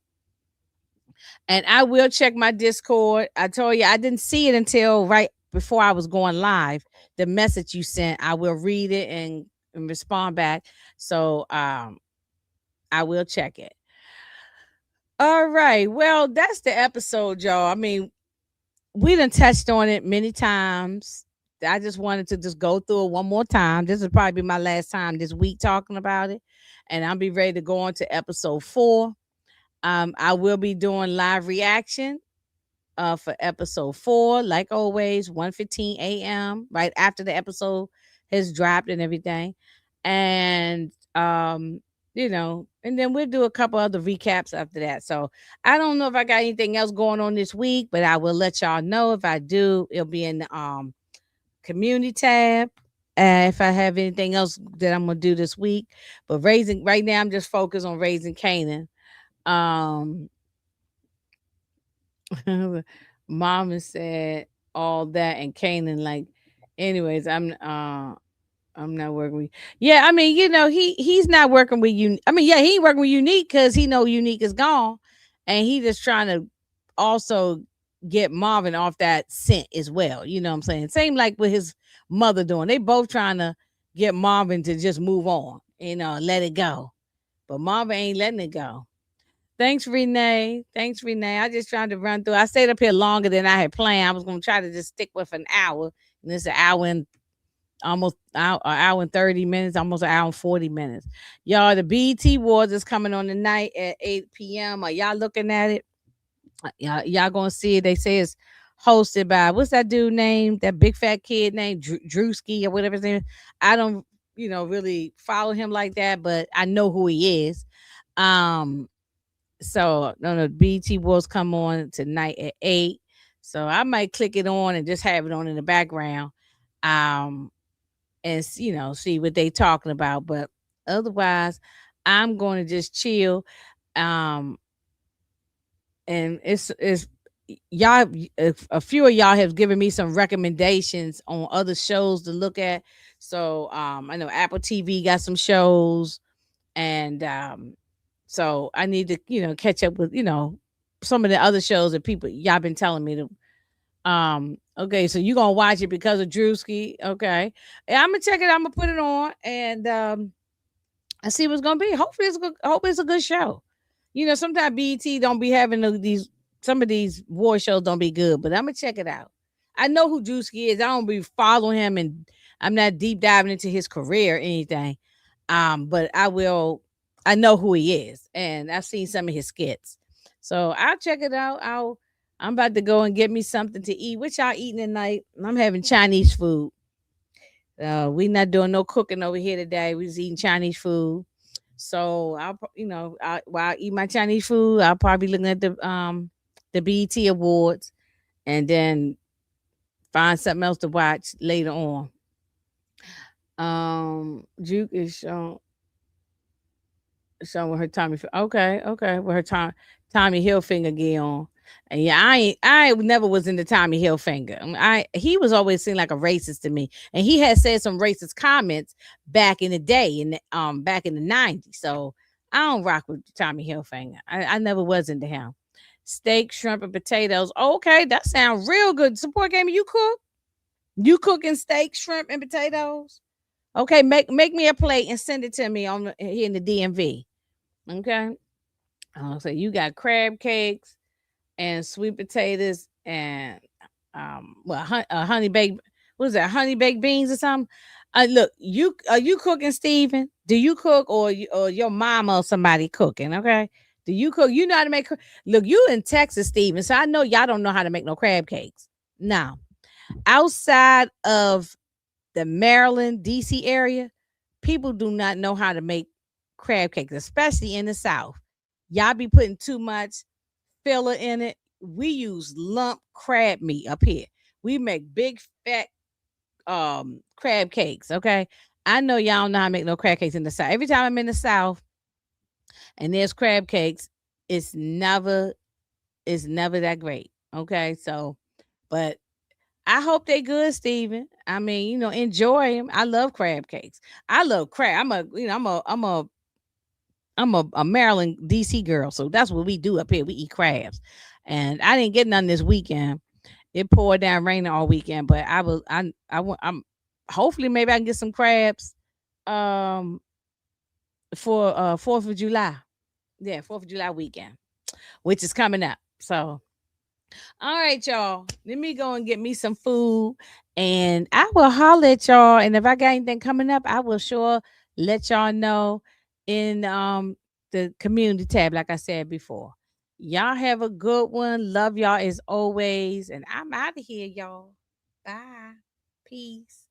And I will check my Discord. I told you I didn't see it until right before I was going live. The message you sent, I will read it and respond back. So I will check it. All right. Well, that's the episode, y'all. I mean, we done touched on it many times. I just wanted to just go through it one more time. This will probably be my last time this week talking about it. And I'll be ready to go on to episode 4. I will be doing live reaction for episode 4, like always, 1:15 a.m. right after the episode has dropped and everything. And and then we'll do a couple other recaps after that. So I don't know if I got anything else going on this week, but I will let y'all know if I do. It'll be in the community tab. If I have anything else that I'm gonna do this week, but raising right now, I'm just focused on raising Kanan. Um, Mama said all that and Kanan like anyways, I'm not working with yeah, I mean, he's not working with you. I mean, yeah, he ain't working with Unique because he know Unique is gone. And he just trying to also get Marvin off that scent as well. You know what I'm saying? Same like with his mother doing. They both trying to get Marvin to just move on, let it go. But Marvin ain't letting it go. Thanks, Renee. Thanks, Renee. I just tried to run through. I stayed up here longer than I had planned. I was going to try to just stick with an hour, and it's an hour and almost an hour and 30 minutes, almost an hour and 40 minutes. Y'all, the BET Awards is coming on tonight at 8 p.m. Are y'all looking at it? Y'all going to see it. They say it's hosted by, what's that dude name? That big fat kid named Drewski or whatever his name is. I don't, really follow him like that, but I know who he is. So no, BT Wars come on tonight at 8. So I might click it on and just have it on in the background. And see what they talking about. But otherwise, I'm going to just chill. And it's y'all, a few of y'all have given me some recommendations on other shows to look at. So I know Apple TV got some shows, and so I need to, catch up with, some of the other shows that people y'all been telling me to. Okay, so you gonna watch it because of Drewski. Okay. Yeah, I'm gonna check it, I'm gonna put it on and I see what's gonna be. Hopefully it's good, hope it's a good show. Sometimes BET don't be having these some of these war shows don't be good, but I'm gonna check it out. I know who Drewski is. I don't be following him and I'm not deep diving into his career or anything. But I know who he is, and I've seen some of his skits. So I'll check it out. I'm about to go and get me something to eat. What y'all eating tonight? I'm having Chinese food. We not doing no cooking over here today. We just eating Chinese food. So while I eat my Chinese food, I'll probably be looking at the BET Awards, and then find something else to watch later on. Juke is showing with her Tommy. Okay, with her Tommy Hilfiger gear on. And yeah, I never was into Tommy Hilfiger. He was always seen like a racist to me, and he had said some racist comments back in the day, back in the '90s. So I don't rock with Tommy Hilfiger. I never was into him. Steak, shrimp, and potatoes. Okay, that sounds real good. Support game, you cook? You cooking steak, shrimp, and potatoes? Okay, make me a plate and send it to me here in the DMV. Okay. So you got crab cakes and sweet potatoes and honey baked, what is that, honey baked beans or something? Look, are you cooking, Steven? Do you cook, or your mama or somebody cooking? Okay. Do you cook? You know how to make? Look, you in Texas, Steven, so I know y'all don't know how to make no crab cakes. Now, outside of the Maryland, DC area, people do not know how to make crab cakes, especially in the South. Y'all be putting too much filler in it. We use lump crab meat up here. We make big fat crab cakes. Okay. I know y'all don't know how to make no crab cakes in the South. Every time I'm in the South and there's crab cakes, it's never it's never that great. Okay. So but I hope they good, Steven. I mean, enjoy them. I love crab cakes. I love crab. I'm a Maryland DC girl, so that's what we do up here. We eat crabs, and I didn't get none this weekend. It poured down raining all weekend, but I'm hopefully maybe I can get some crabs, um, for 4th of July. Yeah, 4th of July weekend, which is coming up. So all right, y'all. Let me go and get me some food, and I will holler at y'all. And if I got anything coming up, I will sure let y'all know in the community tab, like I said before. Y'all have a good one. Love y'all as always, and I'm out of here, y'all. Bye. Peace.